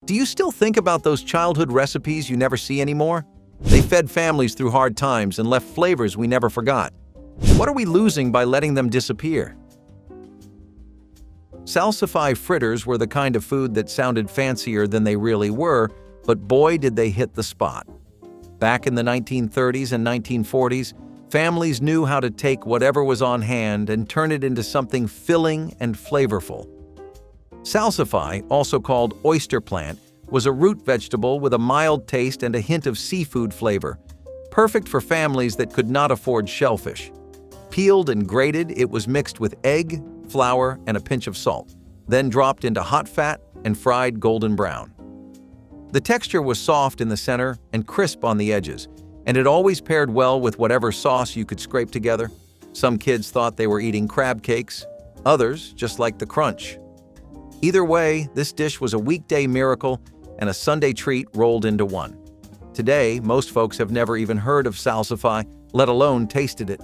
Do you still think about those childhood recipes you never see anymore? They fed families through hard times and left flavors we never forgot. What are we losing by letting them disappear? Salsify fritters were the kind of food that sounded fancier than they really were, but boy did they hit the spot. Back in the 1930s and 1940s, families knew how to take whatever was on hand and turn it into something filling and flavorful. Salsify, also called oyster plant, was a root vegetable with a mild taste and a hint of seafood flavor, perfect for families that could not afford shellfish. Peeled and grated, it was mixed with egg, flour, and a pinch of salt, then dropped into hot fat and fried golden brown. The texture was soft in the center and crisp on the edges, and it always paired well with whatever sauce you could scrape together. Some kids thought they were eating crab cakes, others just liked the crunch. Either way, this dish was a weekday miracle and a Sunday treat rolled into one. Today, most folks have never even heard of salsify, let alone tasted it.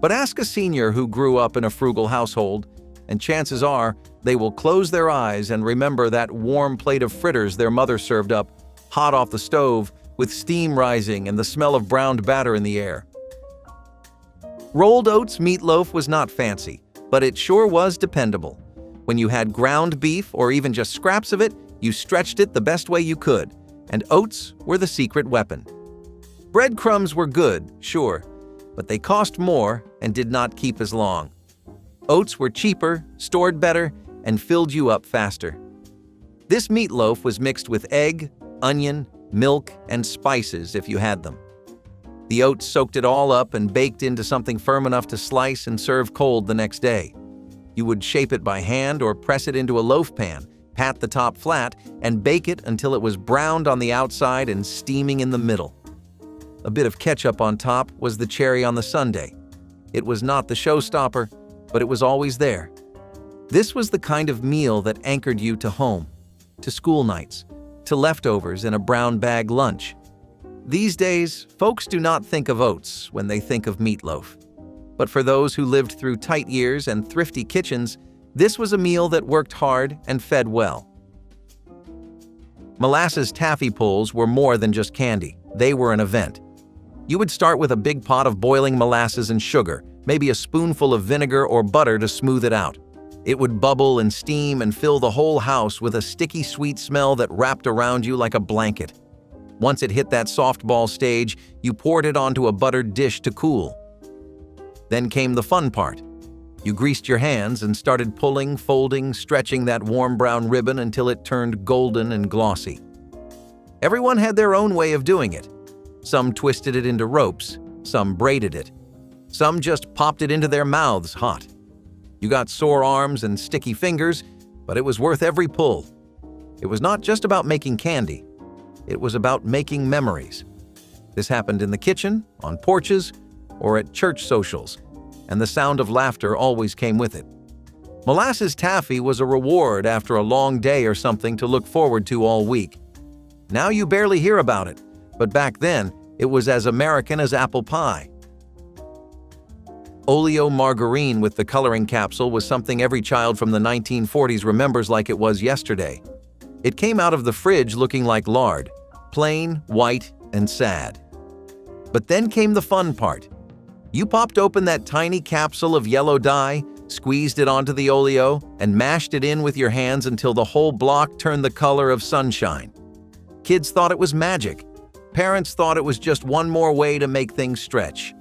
But ask a senior who grew up in a frugal household, and chances are they will close their eyes and remember that warm plate of fritters their mother served up, hot off the stove, with steam rising and the smell of browned batter in the air. Rolled oats meatloaf was not fancy, but it sure was dependable. When you had ground beef or even just scraps of it, you stretched it the best way you could, and oats were the secret weapon. Breadcrumbs were good, sure, but they cost more and did not keep as long. Oats were cheaper, stored better, and filled you up faster. This meatloaf was mixed with egg, onion, milk, and spices if you had them. The oats soaked it all up and baked into something firm enough to slice and serve cold the next day. You would shape it by hand or press it into a loaf pan, pat the top flat, and bake it until it was browned on the outside and steaming in the middle. A bit of ketchup on top was the cherry on the sundae. It was not the showstopper, but it was always there. This was the kind of meal that anchored you to home, to school nights, to leftovers in a brown bag lunch. These days, folks do not think of oats when they think of meatloaf. But for those who lived through tight years and thrifty kitchens, this was a meal that worked hard and fed well. Molasses taffy pulls were more than just candy. They were an event. You would start with a big pot of boiling molasses and sugar, maybe a spoonful of vinegar or butter to smooth it out. It would bubble and steam and fill the whole house with a sticky sweet smell that wrapped around you like a blanket. Once it hit that softball stage, you poured it onto a buttered dish to cool. Then came the fun part. You greased your hands and started pulling, folding, stretching that warm brown ribbon until it turned golden and glossy. Everyone had their own way of doing it. Some twisted it into ropes, some braided it. Some just popped it into their mouths hot. You got sore arms and sticky fingers, but it was worth every pull. It was not just about making candy. It was about making memories. This happened in the kitchen, on porches, or at church socials, and the sound of laughter always came with it. Molasses taffy was a reward after a long day or something to look forward to all week. Now you barely hear about it, but back then, it was as American as apple pie. Oleo margarine with the coloring capsule was something every child from the 1940s remembers like it was yesterday. It came out of the fridge looking like lard, plain, white, and sad. But then came the fun part. You popped open that tiny capsule of yellow dye, squeezed it onto the Oleo, and mashed it in with your hands until the whole block turned the color of sunshine. Kids thought it was magic. Parents thought it was just one more way to make things stretch.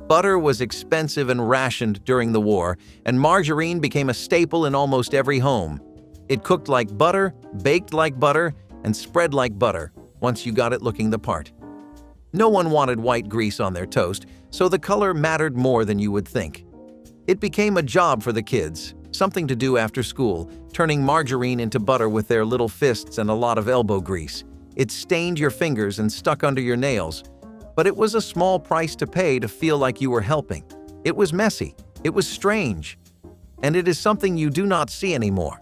Butter was expensive and rationed during the war, and margarine became a staple in almost every home. It cooked like butter, baked like butter, and spread like butter once you got it looking the part. No one wanted white grease on their toast, so the color mattered more than you would think. It became a job for the kids, something to do after school, turning margarine into butter with their little fists and a lot of elbow grease. It stained your fingers and stuck under your nails, but it was a small price to pay to feel like you were helping. It was messy, it was strange, and it is something you do not see anymore.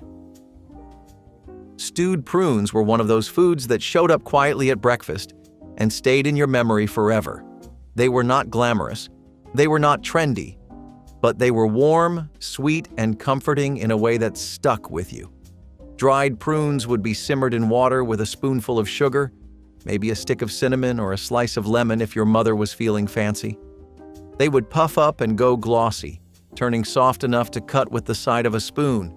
Stewed prunes were one of those foods that showed up quietly at breakfast and stayed in your memory forever. They were not glamorous, they were not trendy, but they were warm, sweet, and comforting in a way that stuck with you. Dried prunes would be simmered in water with a spoonful of sugar, maybe a stick of cinnamon or a slice of lemon if your mother was feeling fancy. They would puff up and go glossy, turning soft enough to cut with the side of a spoon.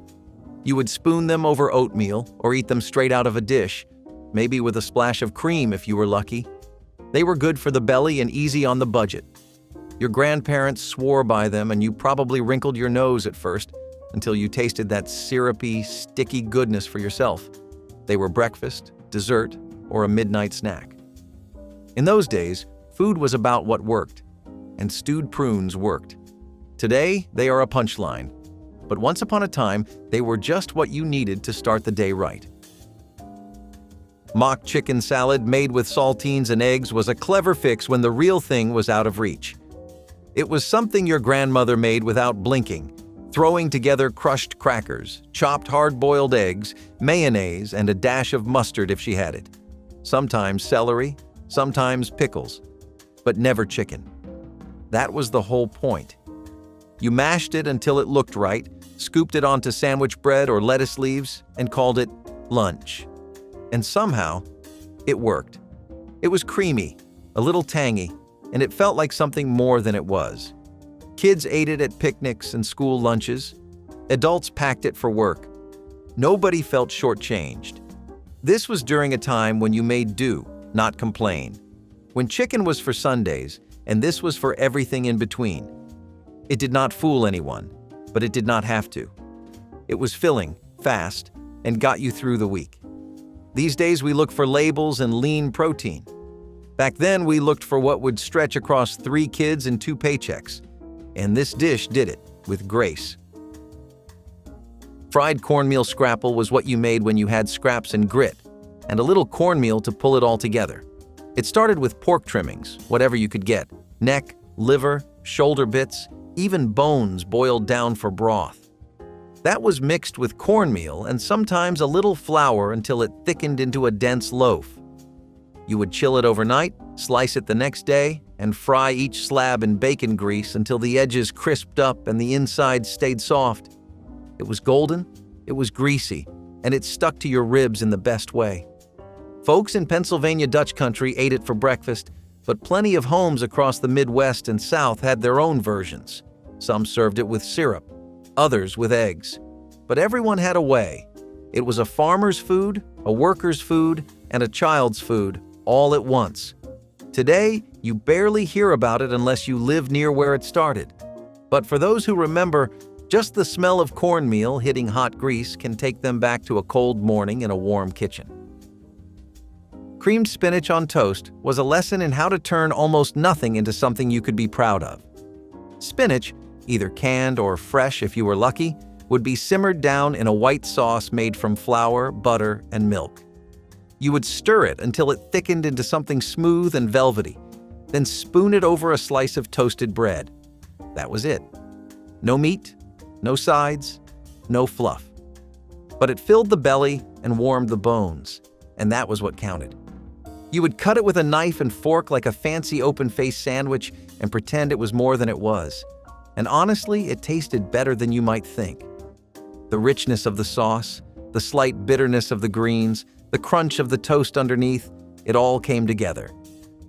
You would spoon them over oatmeal or eat them straight out of a dish, maybe with a splash of cream if you were lucky. They were good for the belly and easy on the budget. Your grandparents swore by them, and you probably wrinkled your nose at first until you tasted that syrupy, sticky goodness for yourself. They were breakfast, dessert, or a midnight snack. In those days, food was about what worked, and stewed prunes worked. Today, they are a punchline, but once upon a time, they were just what you needed to start the day right. Mock chicken salad made with saltines and eggs was a clever fix when the real thing was out of reach. It was something your grandmother made without blinking, throwing together crushed crackers, chopped hard-boiled eggs, mayonnaise, and a dash of mustard if she had it. Sometimes celery, sometimes pickles, but never chicken. That was the whole point. You mashed it until it looked right, scooped it onto sandwich bread or lettuce leaves, and called it lunch. And somehow, it worked. It was creamy, a little tangy, and it felt like something more than it was. Kids ate it at picnics and school lunches. Adults packed it for work. Nobody felt shortchanged. This was during a time when you made do, not complain. When chicken was for Sundays, and this was for everything in between. It did not fool anyone, but it did not have to. It was filling, fast, and got you through the week. These days we look for labels and lean protein. Back then we looked for what would stretch across 3 kids and 2 paychecks. And this dish did it, with grace. Fried cornmeal scrapple was what you made when you had scraps and grit, and a little cornmeal to pull it all together. It started with pork trimmings, whatever you could get, neck, liver, shoulder bits, even bones boiled down for broth. That was mixed with cornmeal and sometimes a little flour until it thickened into a dense loaf. You would chill it overnight, slice it the next day, and fry each slab in bacon grease until the edges crisped up and the inside stayed soft. It was golden, it was greasy, and it stuck to your ribs in the best way. Folks in Pennsylvania Dutch country ate it for breakfast, but plenty of homes across the Midwest and South had their own versions. Some served it with syrup, others with eggs. But everyone had a way. It was a farmer's food, a worker's food, and a child's food, all at once. Today, you barely hear about it unless you live near where it started. But for those who remember, just the smell of cornmeal hitting hot grease can take them back to a cold morning in a warm kitchen. Creamed spinach on toast was a lesson in how to turn almost nothing into something you could be proud of. Spinach, either canned or fresh if you were lucky, would be simmered down in a white sauce made from flour, butter, and milk. You would stir it until it thickened into something smooth and velvety, then spoon it over a slice of toasted bread. That was it. No meat, no sides, no fluff. But it filled the belly and warmed the bones, and that was what counted. You would cut it with a knife and fork like a fancy open-faced sandwich and pretend it was more than it was. And honestly, it tasted better than you might think. The richness of the sauce, the slight bitterness of the greens, the crunch of the toast underneath, it all came together.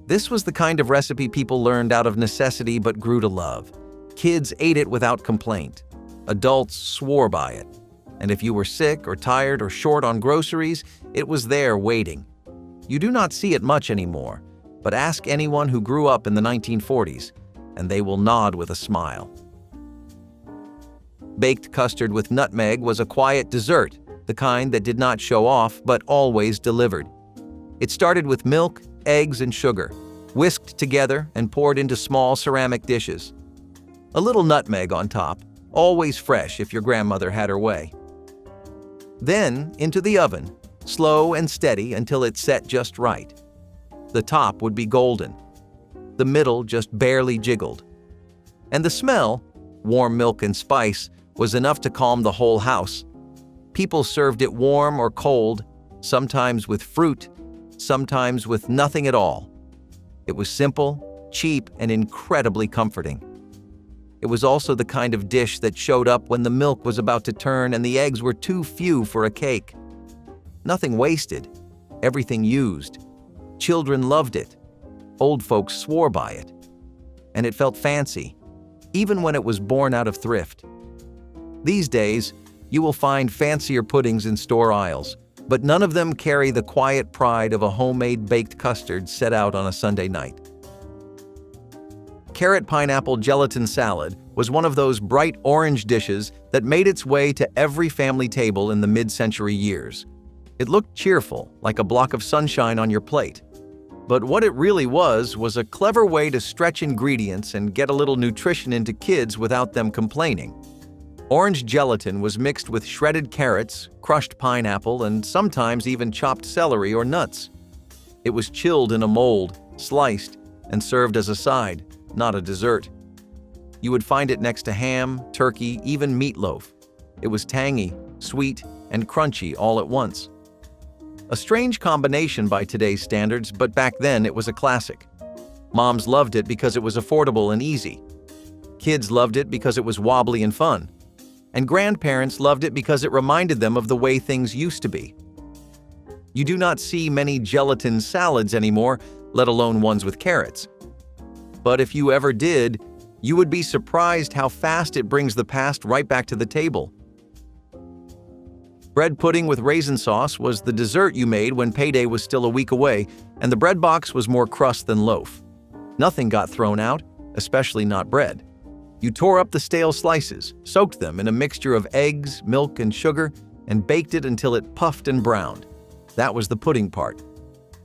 This was the kind of recipe people learned out of necessity but grew to love. Kids ate it without complaint. Adults swore by it. And if you were sick or tired or short on groceries, it was there waiting. You do not see it much anymore, but ask anyone who grew up in the 1940s, and they will nod with a smile. Baked custard with nutmeg was a quiet dessert, the kind that did not show off but always delivered. It started with milk, eggs, and sugar, whisked together and poured into small ceramic dishes. A little nutmeg on top, always fresh if your grandmother had her way. Then into the oven, slow and steady until it set just right. The top would be golden. The middle just barely jiggled. And the smell, warm milk and spice, was enough to calm the whole house. People served it warm or cold, sometimes with fruit, sometimes with nothing at all. It was simple, cheap, and incredibly comforting. It was also the kind of dish that showed up when the milk was about to turn and the eggs were too few for a cake. Nothing wasted. Everything used. Children loved it. Old folks swore by it. And it felt fancy, even when it was born out of thrift. These days, you will find fancier puddings in store aisles, but none of them carry the quiet pride of a homemade baked custard set out on a Sunday night. Carrot pineapple gelatin salad was one of those bright orange dishes that made its way to every family table in the mid-century years. It looked cheerful, like a block of sunshine on your plate. But what it really was a clever way to stretch ingredients and get a little nutrition into kids without them complaining. Orange gelatin was mixed with shredded carrots, crushed pineapple, and sometimes even chopped celery or nuts. It was chilled in a mold, sliced, and served as a side, not a dessert. You would find it next to ham, turkey, even meatloaf. It was tangy, sweet, and crunchy all at once. A strange combination by today's standards, but back then it was a classic. Moms loved it because it was affordable and easy. Kids loved it because it was wobbly and fun. And grandparents loved it because it reminded them of the way things used to be. You do not see many gelatin salads anymore, let alone ones with carrots. But if you ever did, you would be surprised how fast it brings the past right back to the table. Bread pudding with raisin sauce was the dessert you made when payday was still a week away, and the bread box was more crust than loaf. Nothing got thrown out, especially not bread. You tore up the stale slices, soaked them in a mixture of eggs, milk, and sugar, and baked it until it puffed and browned. That was the pudding part.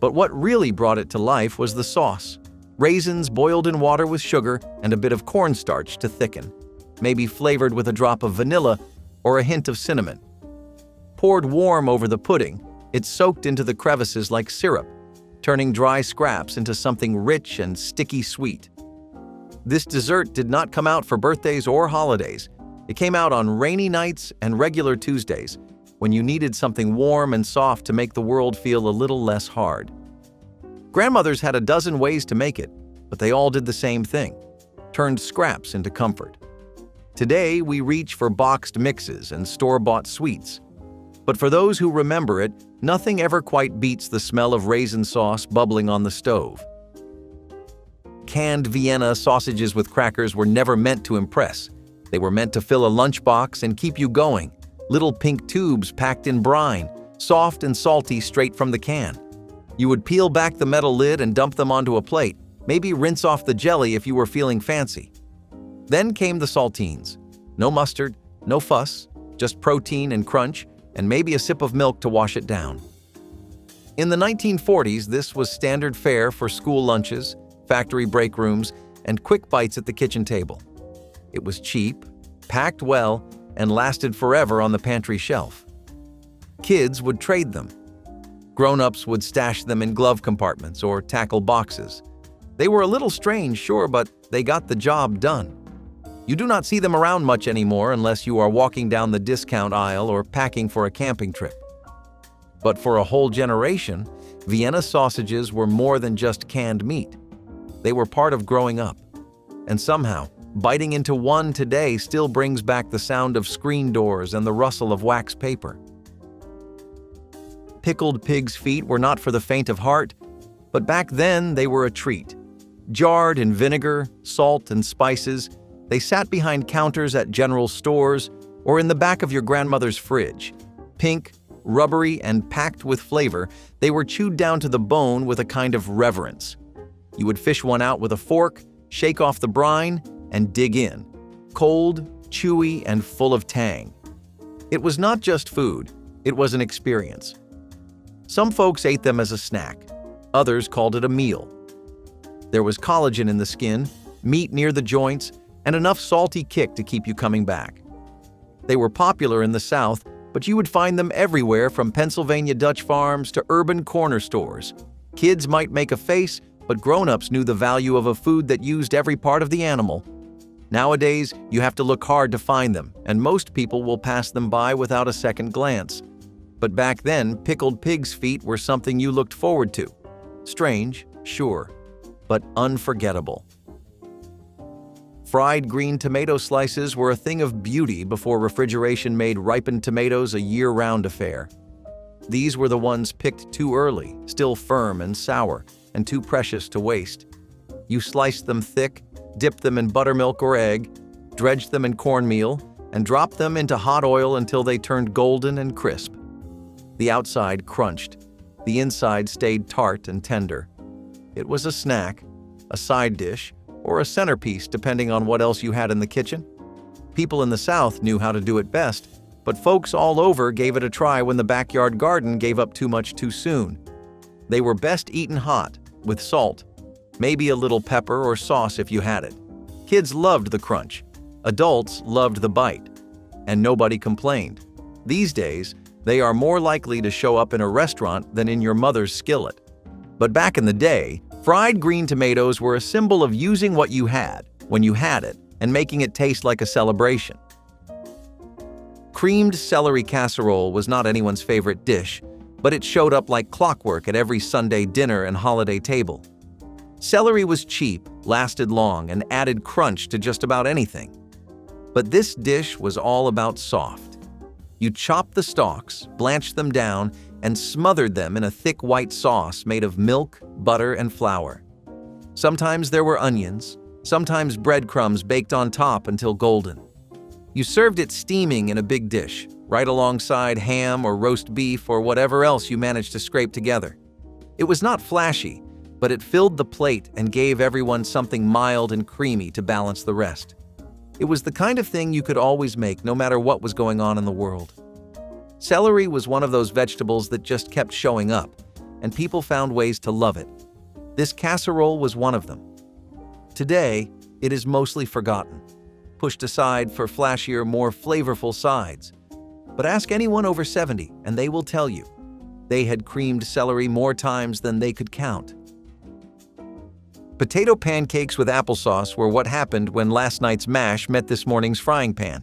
But what really brought it to life was the sauce. Raisins boiled in water with sugar and a bit of cornstarch to thicken, maybe flavored with a drop of vanilla or a hint of cinnamon. Poured warm over the pudding, it soaked into the crevices like syrup, turning dry scraps into something rich and sticky sweet. This dessert did not come out for birthdays or holidays. It came out on rainy nights and regular Tuesdays, when you needed something warm and soft to make the world feel a little less hard. Grandmothers had a dozen ways to make it, but they all did the same thing, turned scraps into comfort. Today, we reach for boxed mixes and store-bought sweets. But for those who remember it, nothing ever quite beats the smell of raisin sauce bubbling on the stove. Canned Vienna sausages with crackers were never meant to impress. They were meant to fill a lunchbox and keep you going. Little pink tubes packed in brine, soft and salty straight from the can. You would peel back the metal lid and dump them onto a plate, maybe rinse off the jelly if you were feeling fancy. Then came the saltines. No mustard, no fuss, just protein and crunch, and maybe a sip of milk to wash it down. In the 1940s, this was standard fare for school lunches, factory break rooms, and quick bites at the kitchen table. It was cheap, packed well, and lasted forever on the pantry shelf. Kids would trade them. Grown-ups would stash them in glove compartments or tackle boxes. They were a little strange, sure, but they got the job done. You do not see them around much anymore unless you are walking down the discount aisle or packing for a camping trip. But for a whole generation, Vienna sausages were more than just canned meat. They were part of growing up. And somehow, biting into one today still brings back the sound of screen doors and the rustle of wax paper. Pickled pig's feet were not for the faint of heart, but back then they were a treat. Jarred in vinegar, salt, and spices, they sat behind counters at general stores or in the back of your grandmother's fridge. Pink, rubbery, and packed with flavor, they were chewed down to the bone with a kind of reverence. You would fish one out with a fork, shake off the brine, and dig in. Cold, chewy, and full of tang. It was not just food, it was an experience. Some folks ate them as a snack. Others called it a meal. There was collagen in the skin, meat near the joints, and enough salty kick to keep you coming back. They were popular in the South, but you would find them everywhere from Pennsylvania Dutch farms to urban corner stores. Kids might make a face, but grown-ups knew the value of a food that used every part of the animal. Nowadays, you have to look hard to find them, and most people will pass them by without a second glance. But back then, pickled pig's feet were something you looked forward to. Strange, sure, but unforgettable. Fried green tomato slices were a thing of beauty before refrigeration made ripened tomatoes a year-round affair. These were the ones picked too early, still firm and sour, and too precious to waste. You sliced them thick, dipped them in buttermilk or egg, dredged them in cornmeal, and dropped them into hot oil until they turned golden and crisp. The outside crunched. The inside stayed tart and tender. It was a snack, a side dish, or a centerpiece depending on what else you had in the kitchen. People in the South knew how to do it best, but folks all over gave it a try when the backyard garden gave up too much too soon. They were best eaten hot, with salt, maybe a little pepper or sauce if you had it. Kids loved the crunch. Adults loved the bite. And nobody complained. These days, they are more likely to show up in a restaurant than in your mother's skillet. But back in the day, fried green tomatoes were a symbol of using what you had, when you had it, and making it taste like a celebration. Creamed celery casserole was not anyone's favorite dish, but it showed up like clockwork at every Sunday dinner and holiday table. Celery was cheap, lasted long, and added crunch to just about anything. But this dish was all about soft. You chopped the stalks, blanched them down, and smothered them in a thick white sauce made of milk, butter, and flour. Sometimes there were onions, sometimes breadcrumbs baked on top until golden. You served it steaming in a big dish, right alongside ham or roast beef or whatever else you managed to scrape together. It was not flashy, but it filled the plate and gave everyone something mild and creamy to balance the rest. It was the kind of thing you could always make no matter what was going on in the world. Celery was one of those vegetables that just kept showing up, and people found ways to love it. This casserole was one of them. Today, it is mostly forgotten, pushed aside for flashier, more flavorful sides. But ask anyone over 70 and they will tell you, they had creamed celery more times than they could count. Potato pancakes with applesauce were what happened when last night's mash met this morning's frying pan.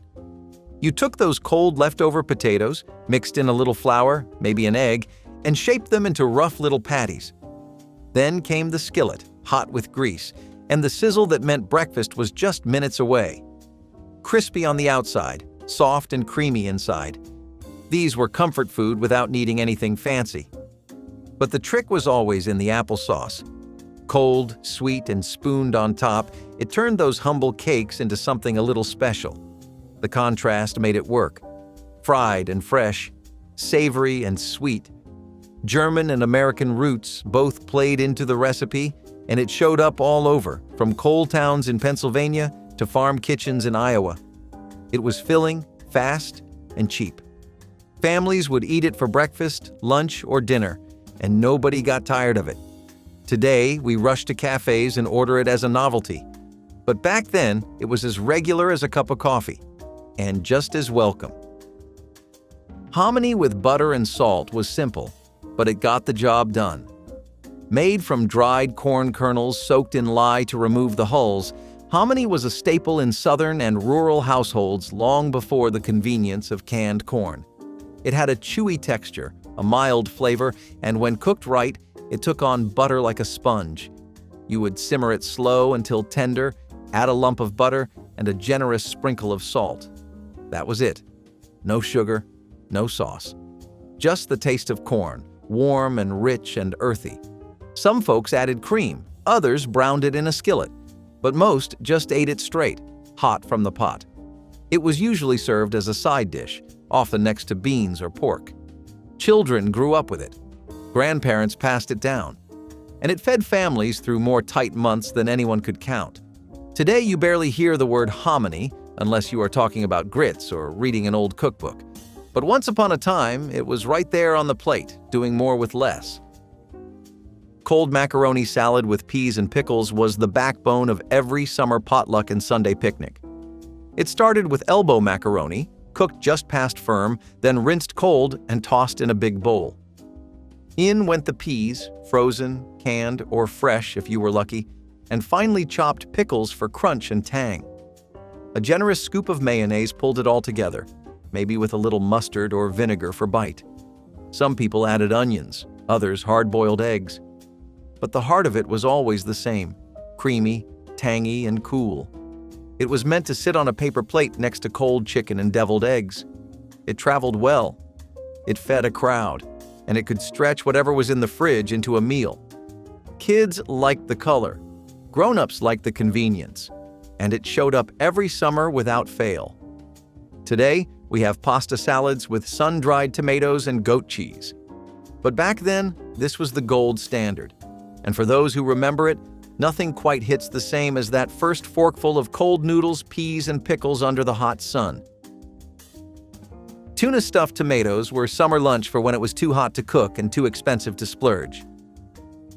You took those cold leftover potatoes, mixed in a little flour, maybe an egg, and shaped them into rough little patties. Then came the skillet, hot with grease, and the sizzle that meant breakfast was just minutes away. Crispy on the outside, soft and creamy inside. These were comfort food without needing anything fancy. But the trick was always in the applesauce. Cold, sweet, and spooned on top, it turned those humble cakes into something a little special. The contrast made it work. Fried and fresh, savory and sweet. German and American roots both played into the recipe, and it showed up all over, from coal towns in Pennsylvania to farm kitchens in Iowa. It was filling, fast, and cheap. Families would eat it for breakfast, lunch, or dinner, and nobody got tired of it. Today, we rush to cafes and order it as a novelty. But back then, it was as regular as a cup of coffee, and just as welcome. Hominy with butter and salt was simple, but it got the job done. Made from dried corn kernels soaked in lye to remove the hulls, hominy was a staple in southern and rural households long before the convenience of canned corn. It had a chewy texture, a mild flavor, and when cooked right, it took on butter like a sponge. You would simmer it slow until tender, add a lump of butter, and a generous sprinkle of salt. That was it. No sugar, no sauce. Just the taste of corn, warm and rich and earthy. Some folks added cream, others browned it in a skillet, but most just ate it straight, hot from the pot. It was usually served as a side dish, often next to beans or pork. Children grew up with it. Grandparents passed it down. And it fed families through more tight months than anyone could count. Today you barely hear the word hominy unless you are talking about grits or reading an old cookbook. But once upon a time, it was right there on the plate, doing more with less. Cold macaroni salad with peas and pickles was the backbone of every summer potluck and Sunday picnic. It started with elbow macaroni, cooked just past firm, then rinsed cold and tossed in a big bowl. In went the peas, frozen, canned, or fresh if you were lucky, and finely chopped pickles for crunch and tang. A generous scoop of mayonnaise pulled it all together, maybe with a little mustard or vinegar for bite. Some people added onions, others hard-boiled eggs. But the heart of it was always the same, creamy, tangy, and cool. It was meant to sit on a paper plate next to cold chicken and deviled eggs. It traveled well. It fed a crowd. and it could stretch whatever was in the fridge into a meal. Kids liked the color. Grown-ups liked the convenience. And it showed up every summer without fail. Today, we have pasta salads with sun-dried tomatoes and goat cheese. But back then, this was the gold standard. And for those who remember it, nothing quite hits the same as that first forkful of cold noodles, peas, and pickles under the hot sun. Tuna stuffed tomatoes were summer lunch for when it was too hot to cook and too expensive to splurge.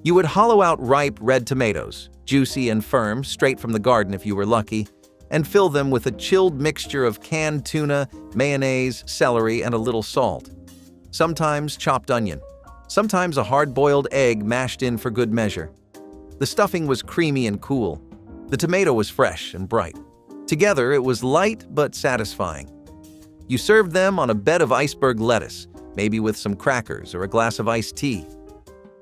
You would hollow out ripe red tomatoes, juicy and firm, straight from the garden if you were lucky, and fill them with a chilled mixture of canned tuna, mayonnaise, celery, and a little salt. Sometimes chopped onion. Sometimes a hard-boiled egg mashed in for good measure. The stuffing was creamy and cool. The tomato was fresh and bright. Together, it was light but satisfying. You served them on a bed of iceberg lettuce, maybe with some crackers or a glass of iced tea.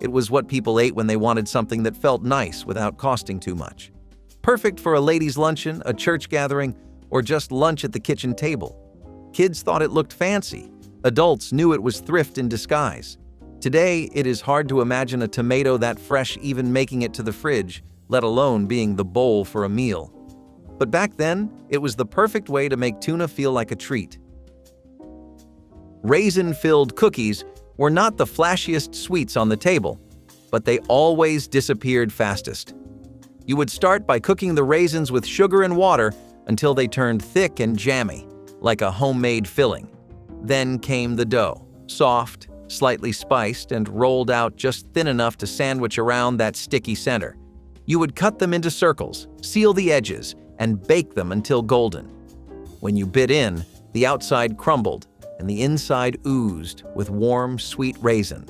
It was what people ate when they wanted something that felt nice without costing too much. Perfect for a ladies' luncheon, a church gathering, or just lunch at the kitchen table. Kids thought it looked fancy. Adults knew it was thrift in disguise. Today, it is hard to imagine a tomato that fresh even making it to the fridge, let alone being the bowl for a meal. But back then, it was the perfect way to make tuna feel like a treat. Raisin-filled cookies were not the flashiest sweets on the table, but they always disappeared fastest. You would start by cooking the raisins with sugar and water until they turned thick and jammy, like a homemade filling. Then came the dough, soft, slightly spiced, and rolled out just thin enough to sandwich around that sticky center. You would cut them into circles, seal the edges, and bake them until golden. When you bit in, the outside crumbled, and the inside oozed with warm, sweet raisin.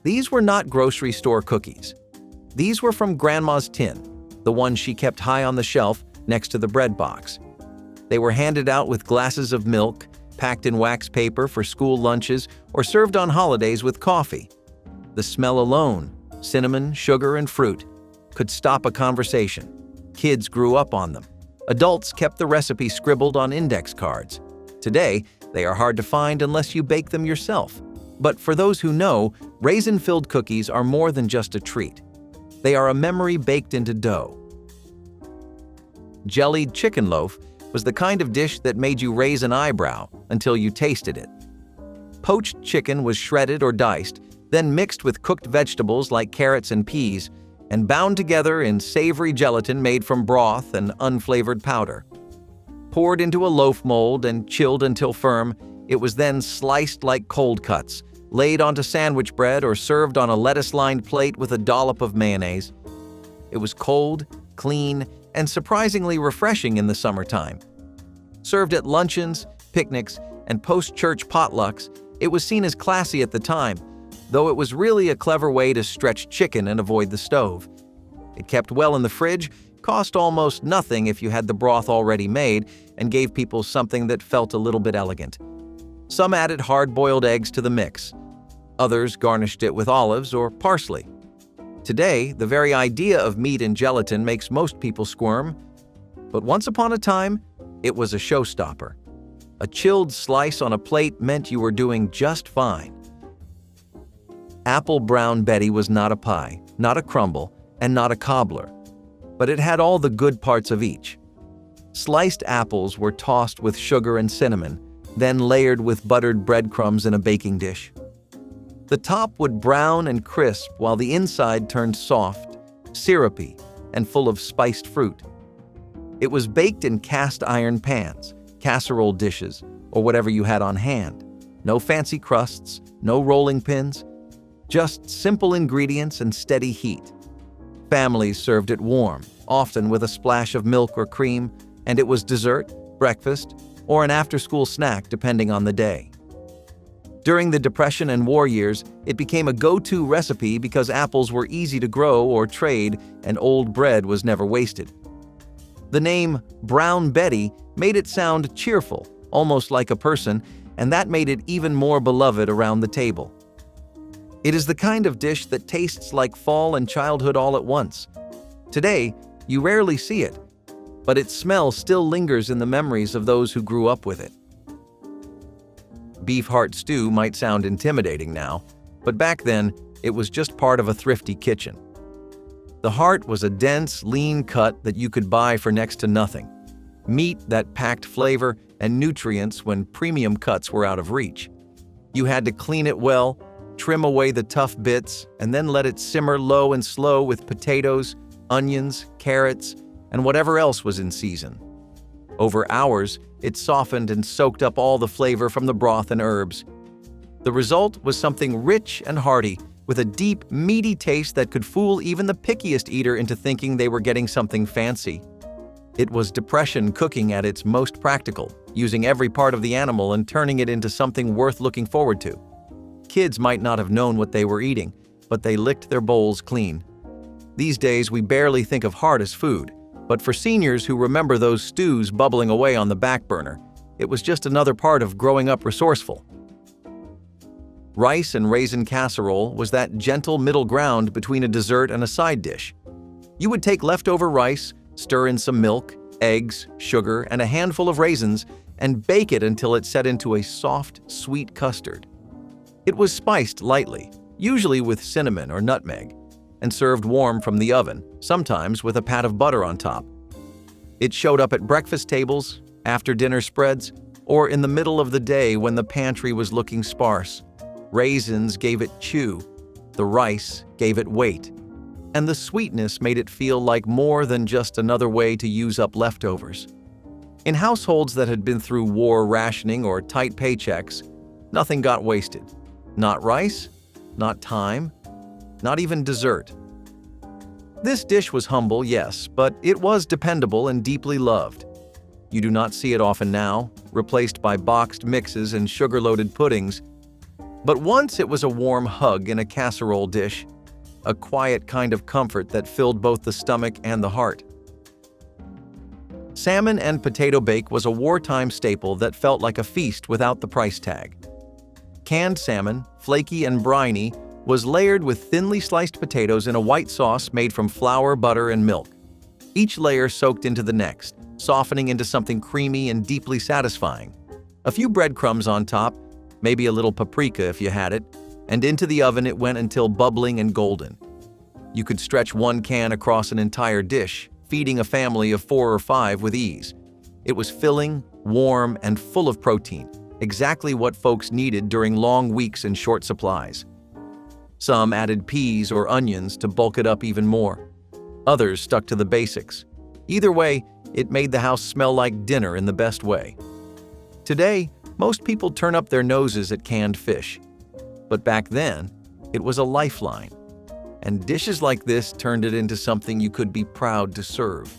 These were not grocery store cookies. These were from Grandma's tin, the one she kept high on the shelf next to the bread box. They were handed out with glasses of milk, packed in wax paper for school lunches, or served on holidays with coffee. The smell alone, cinnamon, sugar, and fruit, could stop a conversation. Kids grew up on them. Adults kept the recipe scribbled on index cards. Today, they are hard to find unless you bake them yourself. But for those who know, raisin-filled cookies are more than just a treat. They are a memory baked into dough. Jellied chicken loaf was the kind of dish that made you raise an eyebrow until you tasted it. Poached chicken was shredded or diced, then mixed with cooked vegetables like carrots and peas, and bound together in savory gelatin made from broth and unflavored powder. Poured into a loaf mold and chilled until firm, it was then sliced like cold cuts, laid onto sandwich bread or served on a lettuce-lined plate with a dollop of mayonnaise. It was cold, clean, and surprisingly refreshing in the summertime. Served at luncheons, picnics, and post-church potlucks, it was seen as classy at the time, though it was really a clever way to stretch chicken and avoid the stove. It kept well in the fridge, cost almost nothing if you had the broth already made, and gave people something that felt a little bit elegant. Some added hard-boiled eggs to the mix. Others garnished it with olives or parsley. Today, the very idea of meat in gelatin makes most people squirm. But once upon a time, it was a showstopper. A chilled slice on a plate meant you were doing just fine. Apple Brown Betty was not a pie, not a crumble, and not a cobbler. But it had all the good parts of each. Sliced apples were tossed with sugar and cinnamon, then layered with buttered breadcrumbs in a baking dish. The top would brown and crisp while the inside turned soft, syrupy, and full of spiced fruit. It was baked in cast iron pans, casserole dishes, or whatever you had on hand. No fancy crusts, no rolling pins, just simple ingredients and steady heat. Families served it warm, often with a splash of milk or cream, and it was dessert, breakfast, or an after-school snack depending on the day. During the Depression and war years, it became a go-to recipe because apples were easy to grow or trade and old bread was never wasted. The name Brown Betty made it sound cheerful, almost like a person, and that made it even more beloved around the table. It is the kind of dish that tastes like fall and childhood all at once. Today, you rarely see it, but its smell still lingers in the memories of those who grew up with it. Beef heart stew might sound intimidating now, but back then, it was just part of a thrifty kitchen. The heart was a dense, lean cut that you could buy for next to nothing. Meat that packed flavor and nutrients when premium cuts were out of reach. You had to clean it well, trim away the tough bits, and then let it simmer low and slow with potatoes, onions, carrots, and whatever else was in season. Over hours, it softened and soaked up all the flavor from the broth and herbs. The result was something rich and hearty, with a deep, meaty taste that could fool even the pickiest eater into thinking they were getting something fancy. It was depression cooking at its most practical, using every part of the animal and turning it into something worth looking forward to. Kids might not have known what they were eating, but they licked their bowls clean. These days, we barely think of heart as food, but for seniors who remember those stews bubbling away on the back burner, it was just another part of growing up resourceful. Rice and raisin casserole was that gentle middle ground between a dessert and a side dish. You would take leftover rice, stir in some milk, eggs, sugar, and a handful of raisins, and bake it until it set into a soft, sweet custard. It was spiced lightly, usually with cinnamon or nutmeg, and served warm from the oven, sometimes with a pat of butter on top. It showed up at breakfast tables, after dinner spreads, or in the middle of the day when the pantry was looking sparse. Raisins gave it chew, the rice gave it weight, and the sweetness made it feel like more than just another way to use up leftovers. In households that had been through war rationing or tight paychecks, nothing got wasted. Not rice, not time, not even dessert. This dish was humble, yes, but it was dependable and deeply loved. You do not see it often now, replaced by boxed mixes and sugar-loaded puddings. But once it was a warm hug in a casserole dish, a quiet kind of comfort that filled both the stomach and the heart. Salmon and potato bake was a wartime staple that felt like a feast without the price tag. Canned salmon, flaky and briny, was layered with thinly sliced potatoes in a white sauce made from flour, butter, and milk. Each layer soaked into the next, softening into something creamy and deeply satisfying. A few breadcrumbs on top, maybe a little paprika if you had it, and into the oven it went until bubbling and golden. You could stretch one can across an entire dish, feeding a family of 4 or 5 with ease. It was filling, warm, and full of protein, exactly what folks needed during long weeks in short supplies. Some added peas or onions to bulk it up even more. Others stuck to the basics. Either way, it made the house smell like dinner in the best way. Today, most people turn up their noses at canned fish. But back then, it was a lifeline. And dishes like this turned it into something you could be proud to serve.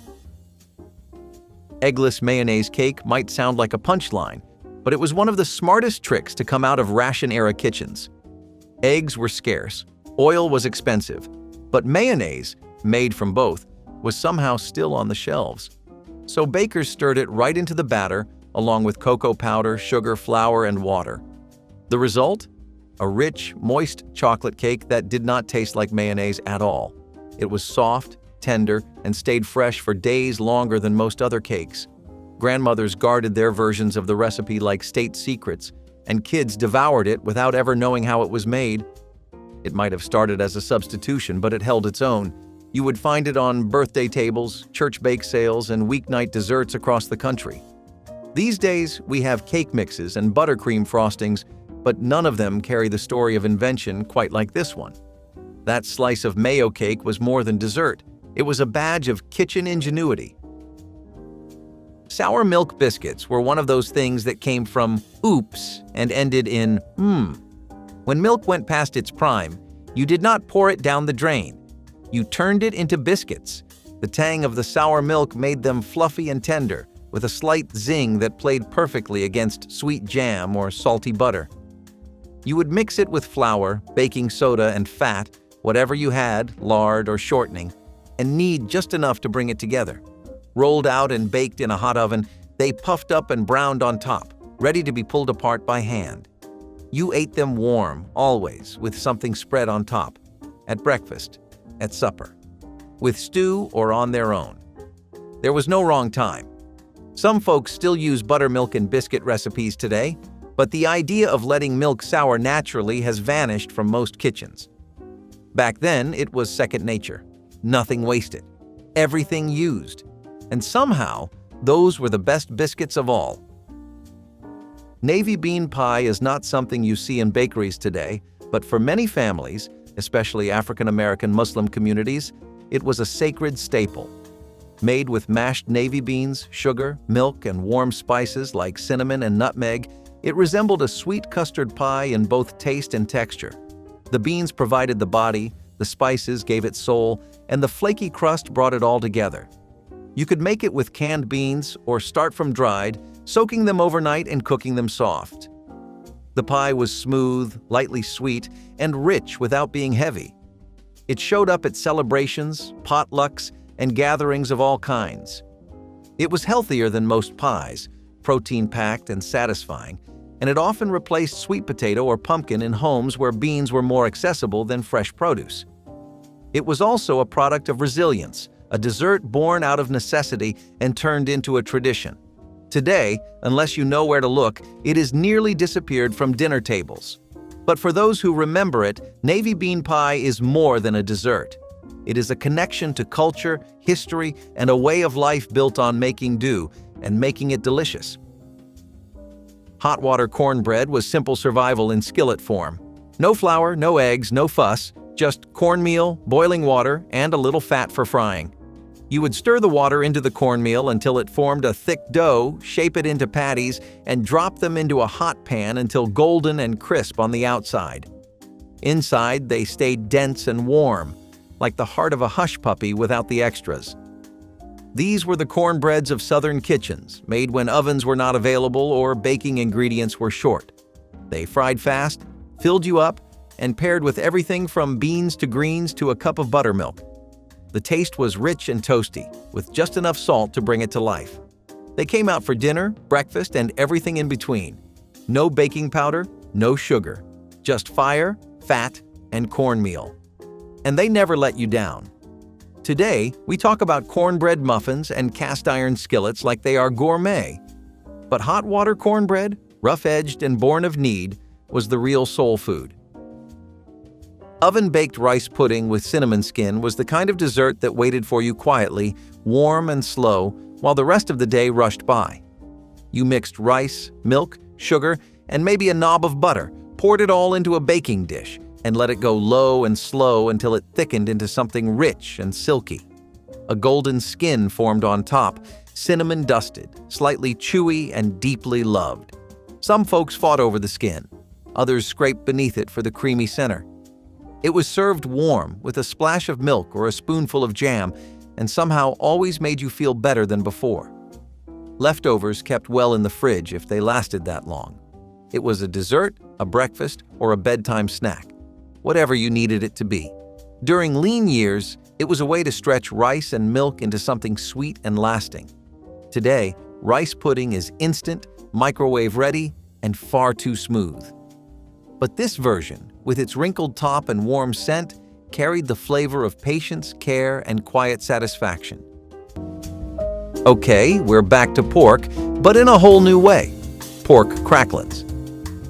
Eggless mayonnaise cake might sound like a punchline, but it was one of the smartest tricks to come out of ration-era kitchens. Eggs were scarce, oil was expensive, but mayonnaise, made from both, was somehow still on the shelves. So bakers stirred it right into the batter, along with cocoa powder, sugar, flour, and water. The result? A rich, moist chocolate cake that did not taste like mayonnaise at all. It was soft, tender, and stayed fresh for days longer than most other cakes. Grandmothers guarded their versions of the recipe like state secrets, and kids devoured it without ever knowing how it was made. It might have started as a substitution, but it held its own. You would find it on birthday tables, church bake sales, and weeknight desserts across the country. These days, we have cake mixes and buttercream frostings, but none of them carry the story of invention quite like this one. That slice of mayo cake was more than dessert. It was a badge of kitchen ingenuity. Sour milk biscuits were one of those things that came from oops and ended in When milk went past its prime, you did not pour it down the drain. You turned it into biscuits. The tang of the sour milk made them fluffy and tender, with a slight zing that played perfectly against sweet jam or salty butter. You would mix it with flour, baking soda, and fat, whatever you had, lard or shortening, and knead just enough to bring it together. Rolled out and baked in a hot oven, they puffed up and browned on top, ready to be pulled apart by hand. You ate them warm, always, with something spread on top, at breakfast, at supper, with stew or on their own. There was no wrong time. Some folks still use buttermilk in biscuit recipes today, But the idea of letting milk sour naturally has vanished from most kitchens. Back then, it was second nature. Nothing wasted. Everything used. And somehow, those were the best biscuits of all. Navy bean pie is not something you see in bakeries today, but for many families, especially African American Muslim communities, it was a sacred staple. Made with mashed navy beans, sugar, milk, and warm spices like cinnamon and nutmeg, it resembled a sweet custard pie in both taste and texture. The beans provided the body, the spices gave it soul, and the flaky crust brought it all together. You could make it with canned beans or start from dried, soaking them overnight and cooking them soft. The pie was smooth, lightly sweet, and rich without being heavy. It showed up at celebrations, potlucks, and gatherings of all kinds. It was healthier than most pies, protein-packed and satisfying, and it often replaced sweet potato or pumpkin in homes where beans were more accessible than fresh produce. It was also a product of resilience, a dessert born out of necessity and turned into a tradition. Today, unless you know where to look, it has nearly disappeared from dinner tables. But for those who remember it, navy bean pie is more than a dessert. It is a connection to culture, history, and a way of life built on making do and making it delicious. Hot water cornbread was simple survival in skillet form. No flour, no eggs, no fuss, just cornmeal, boiling water, and a little fat for frying. You would stir the water into the cornmeal until it formed a thick dough, shape it into patties, and drop them into a hot pan until golden and crisp on the outside. Inside, they stayed dense and warm, like the heart of a hush puppy without the extras. These were the cornbreads of southern kitchens, made when ovens were not available or baking ingredients were short. They fried fast, filled you up, and paired with everything from beans to greens to a cup of buttermilk. The taste was rich and toasty, with just enough salt to bring it to life. They came out for dinner, breakfast, and everything in between. No baking powder, no sugar, just fire, fat, and cornmeal. And they never let you down. Today, we talk about cornbread muffins and cast-iron skillets like they are gourmet. But hot water cornbread, rough-edged and born of need, was the real soul food. Oven-baked rice pudding with cinnamon skin was the kind of dessert that waited for you quietly, warm and slow, while the rest of the day rushed by. You mixed rice, milk, sugar, and maybe a knob of butter, poured it all into a baking dish, and let it go low and slow until it thickened into something rich and silky. A golden skin formed on top, cinnamon-dusted, slightly chewy and deeply loved. Some folks fought over the skin. Others scraped beneath it for the creamy center. It was served warm, with a splash of milk or a spoonful of jam, and somehow always made you feel better than before. Leftovers kept well in the fridge if they lasted that long. It was a dessert, a breakfast, or a bedtime snack, whatever you needed it to be. During lean years, it was a way to stretch rice and milk into something sweet and lasting. Today, rice pudding is instant, microwave-ready, and far too smooth. But this version, with its wrinkled top and warm scent, carried the flavor of patience, care, and quiet satisfaction. Okay, we're back to pork, but in a whole new way. Pork cracklets.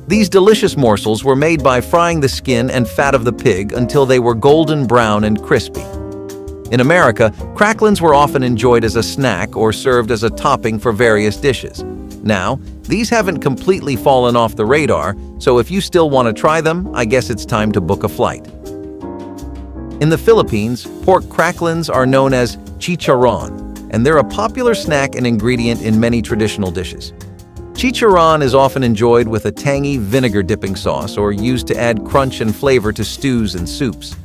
These delicious morsels were made by frying the skin and fat of the pig until they were golden brown and crispy. In America, cracklins were often enjoyed as a snack or served as a topping for various dishes. Now, these haven't completely fallen off the radar, so if you still want to try them, I guess it's time to book a flight. In the Philippines, pork cracklins are known as chicharron, and they're a popular snack and ingredient in many traditional dishes. Chicharron is often enjoyed with a tangy vinegar dipping sauce or used to add crunch and flavor to stews and soups.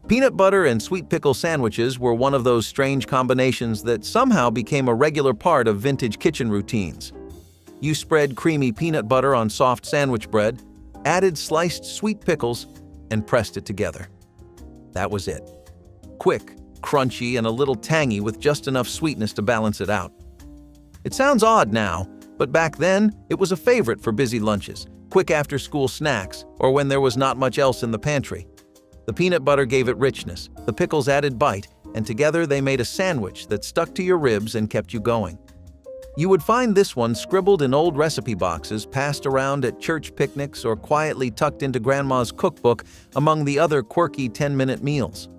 Peanut butter and sweet pickle sandwiches were one of those strange combinations that somehow became a regular part of vintage kitchen routines. You spread creamy peanut butter on soft sandwich bread, added sliced sweet pickles, and pressed it together. That was it. Quick, crunchy, and a little tangy with just enough sweetness to balance it out. It sounds odd now, but back then, it was a favorite for busy lunches, quick after-school snacks, or when there was not much else in the pantry. The peanut butter gave it richness, the pickles added bite, and together they made a sandwich that stuck to your ribs and kept you going. You would find this one scribbled in old recipe boxes passed around at church picnics or quietly tucked into Grandma's cookbook among the other quirky 10-minute meals.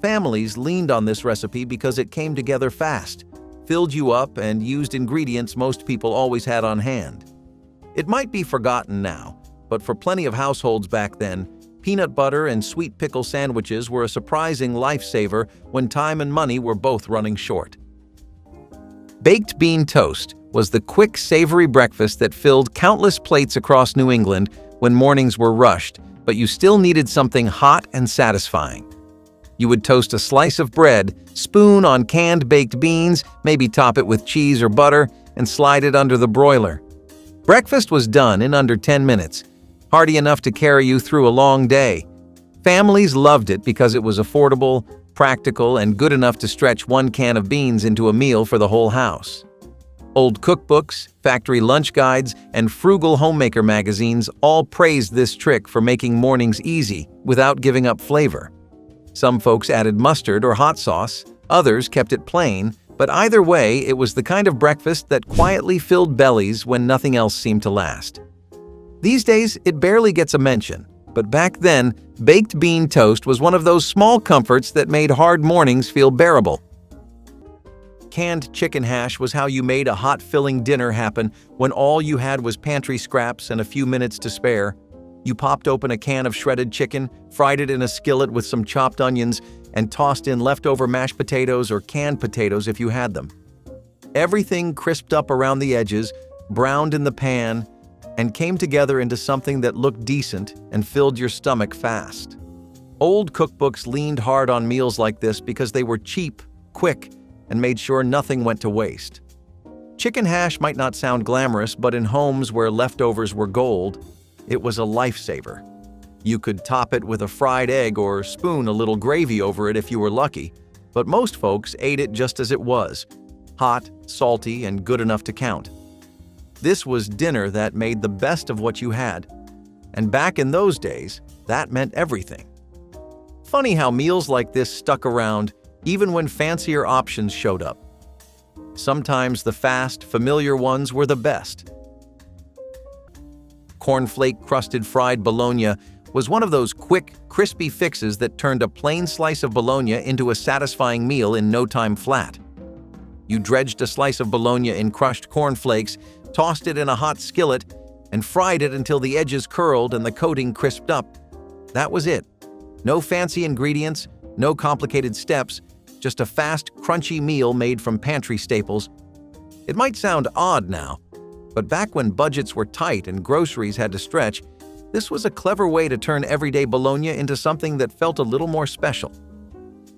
Families leaned on this recipe because it came together fast, filled you up, and used ingredients most people always had on hand. It might be forgotten now, but for plenty of households back then, peanut butter and sweet pickle sandwiches were a surprising lifesaver when time and money were both running short. Baked bean toast was the quick, savory breakfast that filled countless plates across New England when mornings were rushed, but you still needed something hot and satisfying. You would toast a slice of bread, spoon on canned baked beans, maybe top it with cheese or butter, and slide it under the broiler. Breakfast was done in under 10 minutes, hearty enough to carry you through a long day. Families loved it because it was affordable, practical, and good enough to stretch one can of beans into a meal for the whole house. Old cookbooks, factory lunch guides, and frugal homemaker magazines all praised this trick for making mornings easy without giving up flavor. Some folks added mustard or hot sauce, others kept it plain, but either way, it was the kind of breakfast that quietly filled bellies when nothing else seemed to last. These days, it barely gets a mention, but back then, baked bean toast was one of those small comforts that made hard mornings feel bearable. Canned chicken hash was how you made a hot, filling dinner happen when all you had was pantry scraps and a few minutes to spare. You popped open a can of shredded chicken, fried it in a skillet with some chopped onions, and tossed in leftover mashed potatoes or canned potatoes if you had them. Everything crisped up around the edges, browned in the pan, and came together into something that looked decent and filled your stomach fast. Old cookbooks leaned hard on meals like this because they were cheap, quick, and made sure nothing went to waste. Chicken hash might not sound glamorous, but in homes where leftovers were gold, it was a lifesaver. You could top it with a fried egg or spoon a little gravy over it if you were lucky, but most folks ate it just as it was, hot, salty, and good enough to count. This was dinner that made the best of what you had, and back in those days, that meant everything. Funny how meals like this stuck around even when fancier options showed up. Sometimes the fast, familiar ones were the best. Cornflake-crusted fried bologna was one of those quick, crispy fixes that turned a plain slice of bologna into a satisfying meal in no time flat. You dredged a slice of bologna in crushed cornflakes, tossed it in a hot skillet, and fried it until the edges curled and the coating crisped up. That was it. No fancy ingredients, no complicated steps, just a fast, crunchy meal made from pantry staples. It might sound odd now, but back when budgets were tight and groceries had to stretch, this was a clever way to turn everyday bologna into something that felt a little more special.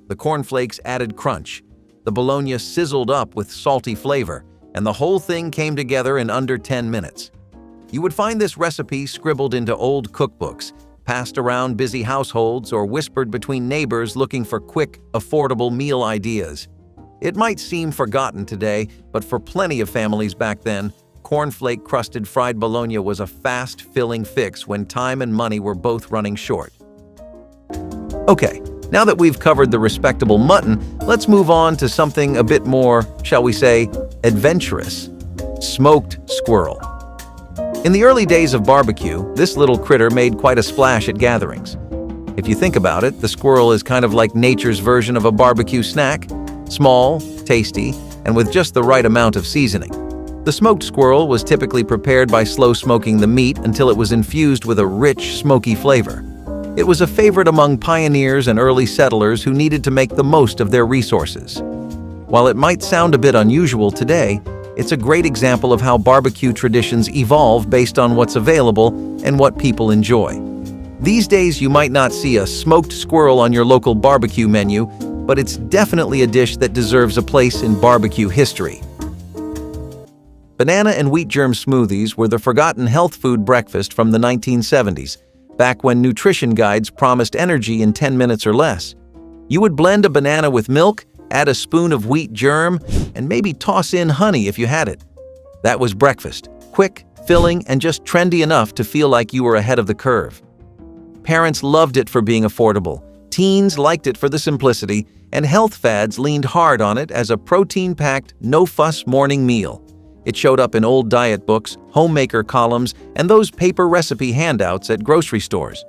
The cornflakes added crunch, the bologna sizzled up with salty flavor, and the whole thing came together in under 10 minutes. You would find this recipe scribbled into old cookbooks, passed around busy households, or whispered between neighbors looking for quick, affordable meal ideas. It might seem forgotten today, but for plenty of families back then, cornflake-crusted fried bologna was a fast, filling fix when time and money were both running short. Okay, now that we've covered the respectable mutton, let's move on to something a bit more, shall we say, adventurous: smoked squirrel. In the early days of barbecue, this little critter made quite a splash at gatherings. If you think about it, the squirrel is kind of like nature's version of a barbecue snack: small, tasty, and with just the right amount of seasoning. The smoked squirrel was typically prepared by slow smoking the meat until it was infused with a rich, smoky flavor. It was a favorite among pioneers and early settlers who needed to make the most of their resources. While it might sound a bit unusual today, it's a great example of how barbecue traditions evolve based on what's available and what people enjoy. These days, you might not see a smoked squirrel on your local barbecue menu, but it's definitely a dish that deserves a place in barbecue history. Banana and wheat germ smoothies were the forgotten health food breakfast from the 1970s, back when nutrition guides promised energy in 10 minutes or less. You would blend a banana with milk, add a spoon of wheat germ, and maybe toss in honey if you had it. That was breakfast: quick, filling, and just trendy enough to feel like you were ahead of the curve. Parents loved it for being affordable, teens liked it for the simplicity, and health fads leaned hard on it as a protein-packed, no-fuss morning meal. It showed up in old diet books, homemaker columns, and those paper recipe handouts at grocery stores.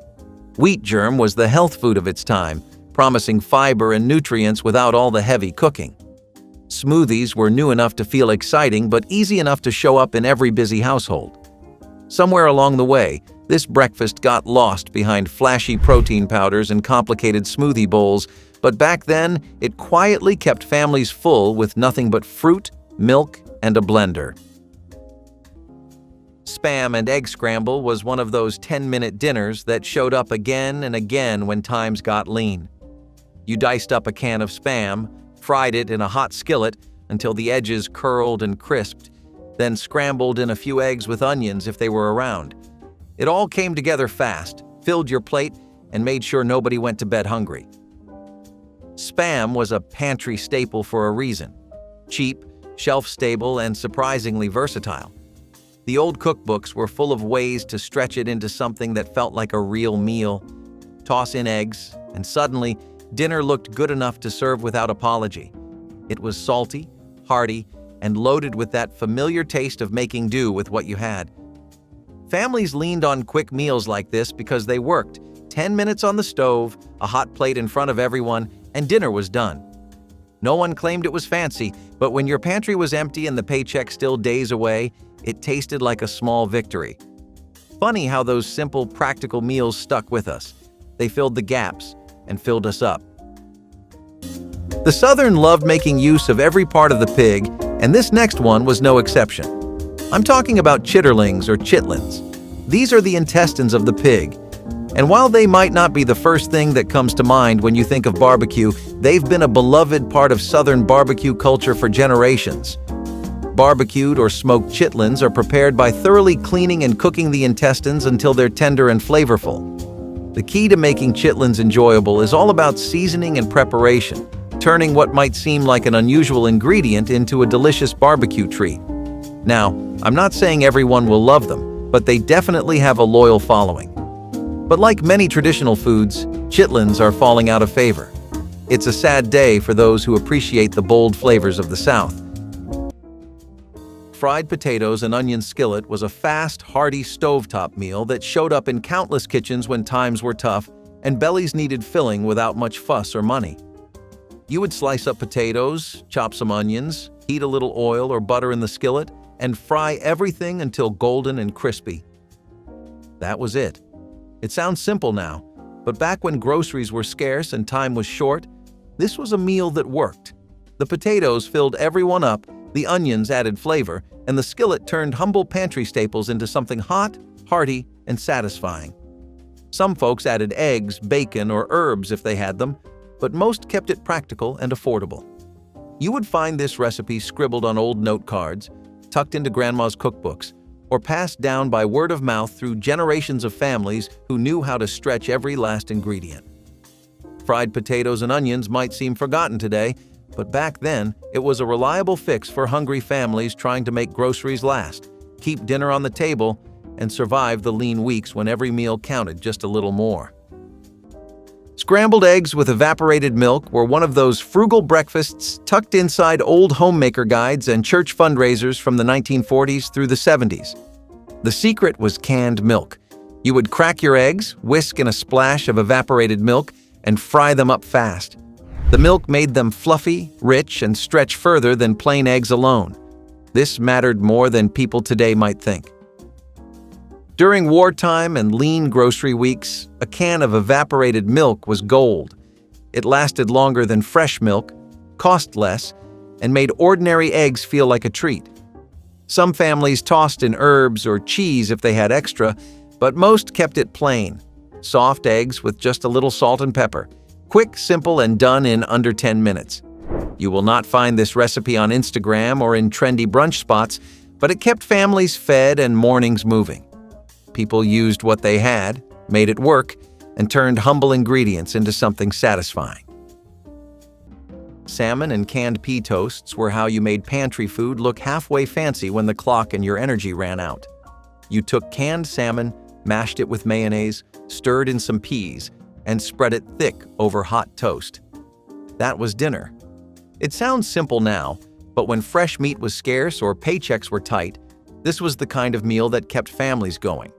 Wheat germ was the health food of its time, promising fiber and nutrients without all the heavy cooking. Smoothies were new enough to feel exciting but easy enough to show up in every busy household. Somewhere along the way, this breakfast got lost behind flashy protein powders and complicated smoothie bowls, but back then, it quietly kept families full with nothing but fruit, milk, and a blender. Spam and egg scramble was one of those 10-minute dinners that showed up again and again when times got lean. You diced up a can of Spam, fried it in a hot skillet until the edges curled and crisped, then scrambled in a few eggs with onions if they were around. It all came together fast, filled your plate, and made sure nobody went to bed hungry. Spam was a pantry staple for a reason. Cheap, shelf-stable, and surprisingly versatile. The old cookbooks were full of ways to stretch it into something that felt like a real meal. Toss in eggs, and suddenly, dinner looked good enough to serve without apology. It was salty, hearty, and loaded with that familiar taste of making do with what you had. Families leaned on quick meals like this because they worked. 10 minutes on the stove, a hot plate in front of everyone, and dinner was done. No one claimed it was fancy, but when your pantry was empty and the paycheck still days away, it tasted like a small victory. Funny how those simple, practical meals stuck with us. They filled the gaps and filled us up. The Southern loved making use of every part of the pig, and this next one was no exception. I'm talking about chitterlings or chitlins. These are the intestines of the pig. And while they might not be the first thing that comes to mind when you think of barbecue, they've been a beloved part of Southern barbecue culture for generations. Barbecued or smoked chitlins are prepared by thoroughly cleaning and cooking the intestines until they're tender and flavorful. The key to making chitlins enjoyable is all about seasoning and preparation, turning what might seem like an unusual ingredient into a delicious barbecue treat. Now, I'm not saying everyone will love them, but they definitely have a loyal following. But like many traditional foods, chitlins are falling out of favor. It's a sad day for those who appreciate the bold flavors of the South. Fried potatoes and onion skillet was a fast, hearty stovetop meal that showed up in countless kitchens when times were tough and bellies needed filling without much fuss or money. You would slice up potatoes, chop some onions, heat a little oil or butter in the skillet, and fry everything until golden and crispy. That was it. It sounds simple now, but back when groceries were scarce and time was short, this was a meal that worked. The potatoes filled everyone up, the onions added flavor, and the skillet turned humble pantry staples into something hot, hearty, and satisfying. Some folks added eggs, bacon, or herbs if they had them, but most kept it practical and affordable. You would find this recipe scribbled on old note cards, tucked into grandma's cookbooks, or passed down by word of mouth through generations of families who knew how to stretch every last ingredient. Fried potatoes and onions might seem forgotten today, but back then, it was a reliable fix for hungry families trying to make groceries last, keep dinner on the table, and survive the lean weeks when every meal counted just a little more. Scrambled eggs with evaporated milk were one of those frugal breakfasts tucked inside old homemaker guides and church fundraisers from the 1940s through the 70s. The secret was canned milk. You would crack your eggs, whisk in a splash of evaporated milk, and fry them up fast. The milk made them fluffy, rich, and stretch further than plain eggs alone. This mattered more than people today might think. During wartime and lean grocery weeks, a can of evaporated milk was gold. It lasted longer than fresh milk, cost less, and made ordinary eggs feel like a treat. Some families tossed in herbs or cheese if they had extra, but most kept it plain. Soft eggs with just a little salt and pepper. Quick, simple, and done in under 10 minutes. You will not find this recipe on Instagram or in trendy brunch spots, but it kept families fed and mornings moving. People used what they had, made it work, and turned humble ingredients into something satisfying. Salmon and canned pea toasts were how you made pantry food look halfway fancy when the clock and your energy ran out. You took canned salmon, mashed it with mayonnaise, stirred in some peas, and spread it thick over hot toast. That was dinner. It sounds simple now, But when fresh meat was scarce or paychecks were tight, this was the kind of meal that kept families going.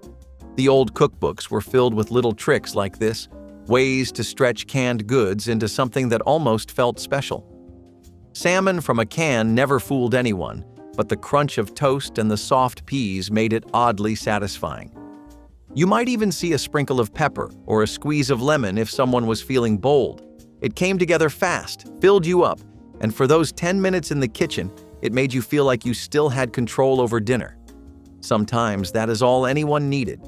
The old cookbooks were filled with little tricks like this, ways to stretch canned goods into something that almost felt special. Salmon from a can never fooled anyone, but the crunch of toast and the soft peas made it oddly satisfying. You might even see a sprinkle of pepper or a squeeze of lemon if someone was feeling bold. It came together fast, filled you up, and for those 10 minutes in the kitchen, it made you feel like you still had control over dinner. Sometimes that is all anyone needed.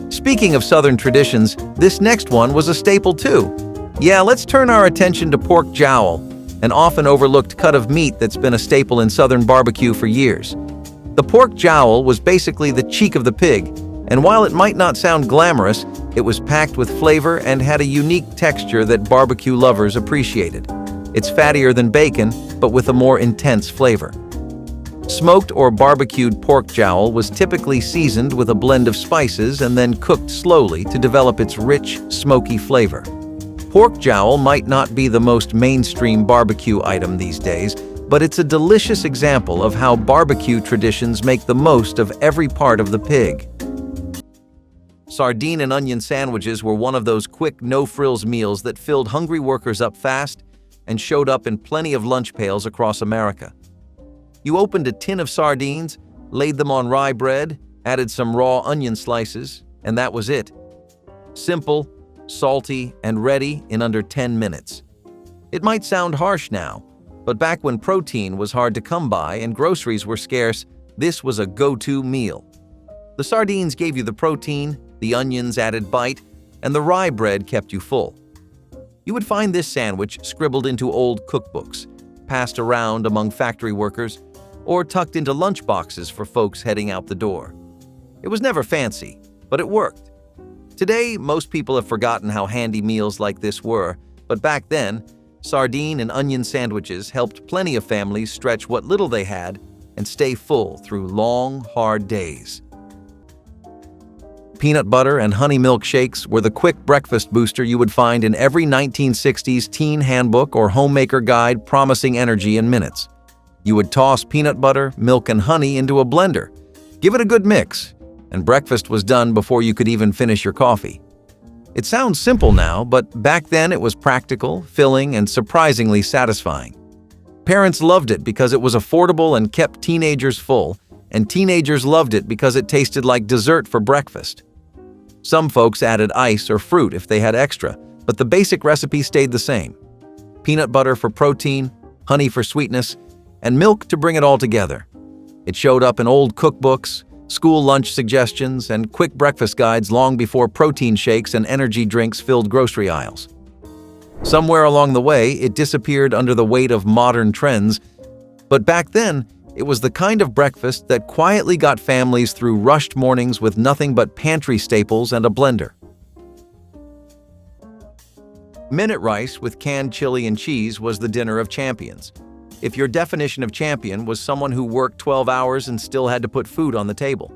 Speaking of Southern traditions, this next one was a staple too. Yeah, let's turn our attention to pork jowl, an often overlooked cut of meat that's been a staple in Southern barbecue for years. The pork jowl was basically the cheek of the pig, and while it might not sound glamorous, it was packed with flavor and had a unique texture that barbecue lovers appreciated. It's fattier than bacon, but with a more intense flavor. Smoked or barbecued pork jowl was typically seasoned with a blend of spices and then cooked slowly to develop its rich, smoky flavor. Pork jowl might not be the most mainstream barbecue item these days, but it's a delicious example of how barbecue traditions make the most of every part of the pig. Sardine and onion sandwiches were one of those quick, no-frills meals that filled hungry workers up fast and showed up in plenty of lunch pails across America. You opened a tin of sardines, laid them on rye bread, added some raw onion slices, and that was it. Simple, salty, and ready in under 10 minutes. It might sound harsh now, but back when protein was hard to come by and groceries were scarce, this was a go-to meal. The sardines gave you the protein, the onions added bite, and the rye bread kept you full. You would find this sandwich scribbled into old cookbooks, passed around among factory workers, or tucked into lunch boxes for folks heading out the door. It was never fancy, but it worked. Today, most people have forgotten how handy meals like this were, but back then, sardine and onion sandwiches helped plenty of families stretch what little they had and stay full through long, hard days. Peanut butter and honey milkshakes were the quick breakfast booster you would find in every 1960s teen handbook or homemaker guide promising energy in minutes. You would toss peanut butter, milk, and honey into a blender, give it a good mix, and breakfast was done before you could even finish your coffee. It sounds simple now, but back then it was practical, filling, and surprisingly satisfying. Parents loved it because it was affordable and kept teenagers full, and teenagers loved it because it tasted like dessert for breakfast. Some folks added ice or fruit if they had extra, but the basic recipe stayed the same. Peanut butter for protein, honey for sweetness, and milk to bring it all together. It showed up in old cookbooks, school lunch suggestions, and quick breakfast guides long before protein shakes and energy drinks filled grocery aisles. Somewhere along the way, it disappeared under the weight of modern trends, but back then, it was the kind of breakfast that quietly got families through rushed mornings with nothing but pantry staples and a blender. Minute rice with canned chili and cheese was the dinner of champions. If your definition of champion was someone who worked 12 hours and still had to put food on the table.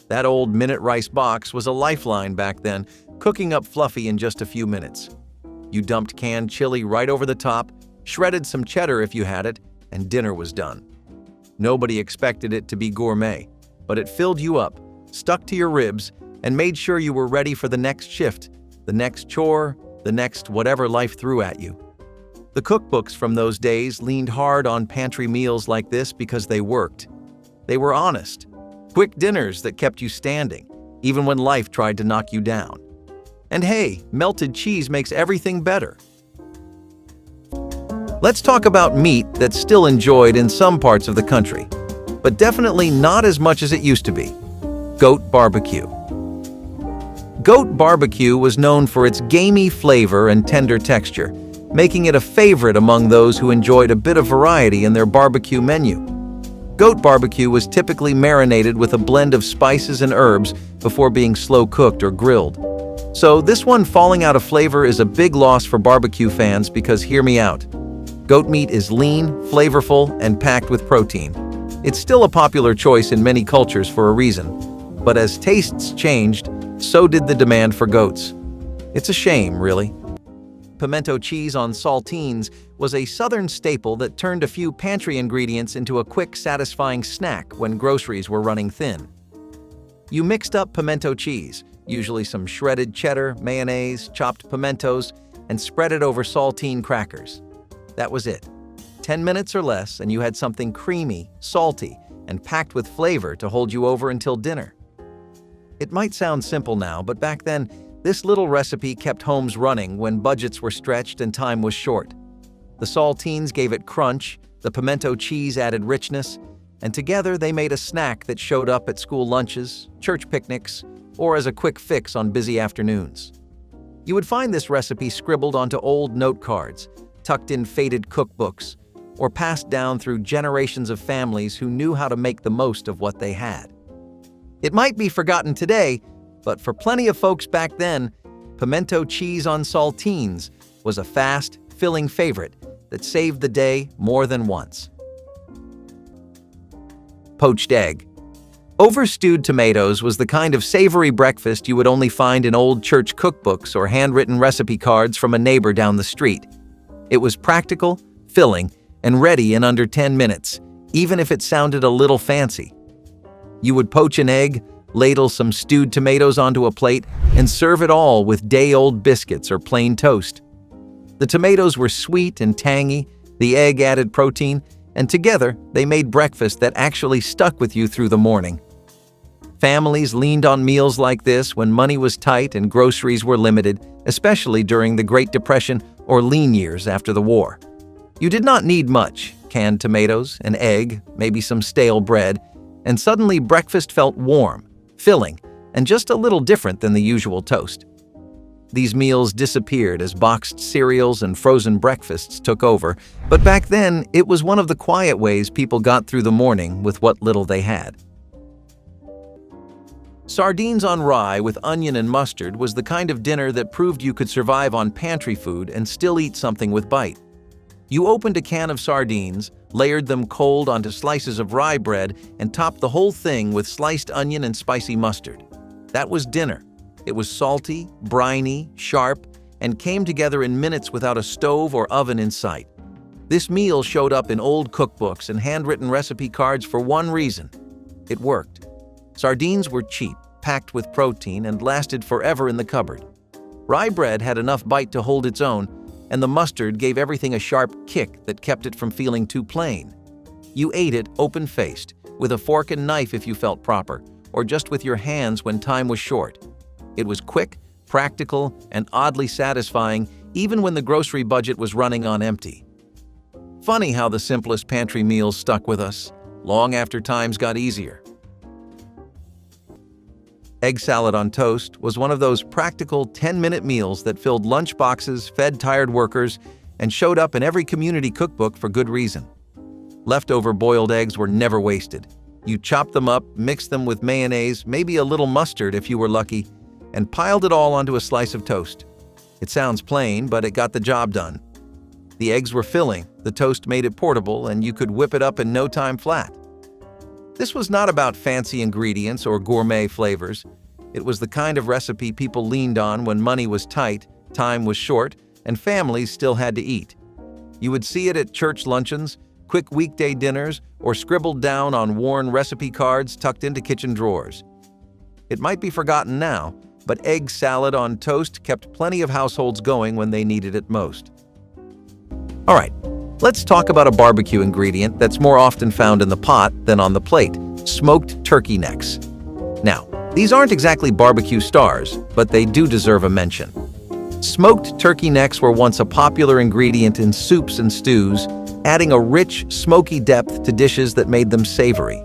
That old minute rice box was a lifeline back then, cooking up fluffy in just a few minutes. You dumped canned chili right over the top, shredded some cheddar if you had it, and dinner was done. Nobody expected it to be gourmet, but it filled you up, stuck to your ribs, and made sure you were ready for the next shift, the next chore, the next whatever life threw at you. The cookbooks from those days leaned hard on pantry meals like this because they worked. They were honest, quick dinners that kept you standing, even when life tried to knock you down. And hey, melted cheese makes everything better. Let's talk about meat that's still enjoyed in some parts of the country, but definitely not as much as it used to be: goat barbecue. Goat barbecue was known for its gamey flavor and tender texture, making it a favorite among those who enjoyed a bit of variety in their barbecue menu. Goat barbecue was typically marinated with a blend of spices and herbs before being slow cooked or grilled. So this one falling out of flavor is a big loss for barbecue fans because hear me out. Goat meat is lean, flavorful, and packed with protein. It's still a popular choice in many cultures for a reason, but as tastes changed, so did the demand for goats. It's a shame, really. pimento cheese on saltines was a southern staple that turned a few pantry ingredients into a quick, satisfying snack when groceries were running thin. You mixed up pimento cheese, usually some shredded cheddar, mayonnaise, chopped pimentos, and spread it over saltine crackers. That was it. 10 minutes or less, and you had something creamy, salty, and packed with flavor to hold you over until dinner. It might sound simple now, but back then, this little recipe kept homes running when budgets were stretched and time was short. The saltines gave it crunch, the pimento cheese added richness, and together they made a snack that showed up at school lunches, church picnics, or as a quick fix on busy afternoons. You would find this recipe scribbled onto old note cards, tucked in faded cookbooks, or passed down through generations of families who knew how to make the most of what they had. It might be forgotten today, but for plenty of folks back then, pimento cheese on saltines was a fast, filling favorite that saved the day more than once. Poached egg. Over-stewed tomatoes was the kind of savory breakfast you would only find in old church cookbooks or handwritten recipe cards from a neighbor down the street. It was practical, filling, and ready in under 10 minutes, even if it sounded a little fancy. You would poach an egg, ladle some stewed tomatoes onto a plate, and serve it all with day-old biscuits or plain toast. The tomatoes were sweet and tangy, the egg added protein, and together they made breakfast that actually stuck with you through the morning. Families leaned on meals like this when money was tight and groceries were limited, especially during the Great Depression or lean years after the war. You did not need much: canned tomatoes, an egg, maybe some stale bread, and suddenly breakfast felt warm, filling, and just a little different than the usual toast. These meals disappeared as boxed cereals and frozen breakfasts took over, but back then it was one of the quiet ways people got through the morning with what little they had. Sardines on rye with onion and mustard was the kind of dinner that proved you could survive on pantry food and still eat something with bite. You opened a can of sardines, layered them cold onto slices of rye bread, and topped the whole thing with sliced onion and spicy mustard. That was dinner. It was salty, briny, sharp, and came together in minutes without a stove or oven in sight. This meal showed up in old cookbooks and handwritten recipe cards for one reason: it worked. Sardines were cheap, packed with protein, and lasted forever in the cupboard. Rye bread had enough bite to hold its own, and the mustard gave everything a sharp kick that kept it from feeling too plain. You ate it open-faced, with a fork and knife if you felt proper, or just with your hands when time was short. It was quick, practical, and oddly satisfying, even when the grocery budget was running on empty. Funny how the simplest pantry meals stuck with us, long after times got easier. Egg salad on toast was one of those practical 10-minute meals that filled lunch boxes, fed tired workers, and showed up in every community cookbook for good reason. Leftover boiled eggs were never wasted. You chopped them up, mixed them with mayonnaise, maybe a little mustard if you were lucky, and piled it all onto a slice of toast. It sounds plain, but it got the job done. The eggs were filling, the toast made it portable, and you could whip it up in no time flat. This was not about fancy ingredients or gourmet flavors. It was the kind of recipe people leaned on when money was tight, time was short, and families still had to eat. You would see it at church luncheons, quick weekday dinners, or scribbled down on worn recipe cards tucked into kitchen drawers. It might be forgotten now, but egg salad on toast kept plenty of households going when they needed it most. All right, let's talk about a barbecue ingredient that's more often found in the pot than on the plate: smoked turkey necks. Now, these aren't exactly barbecue stars, but they do deserve a mention. Smoked turkey necks were once a popular ingredient in soups and stews, adding a rich, smoky depth to dishes that made them savory.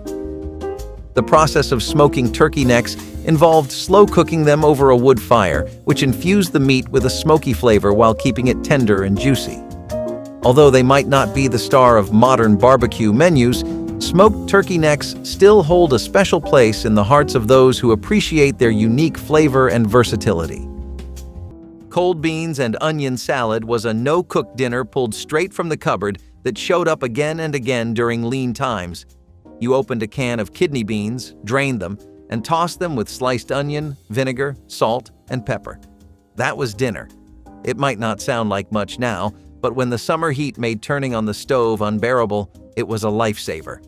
The process of smoking turkey necks involved slow cooking them over a wood fire, which infused the meat with a smoky flavor while keeping it tender and juicy. Although they might not be the star of modern barbecue menus, smoked turkey necks still hold a special place in the hearts of those who appreciate their unique flavor and versatility. Cold beans and onion salad was a no-cook dinner pulled straight from the cupboard that showed up again and again during lean times. You opened a can of kidney beans, drained them, and tossed them with sliced onion, vinegar, salt, and pepper. That was dinner. It might not sound like much now, but when the summer heat made turning on the stove unbearable, it was a lifesaver.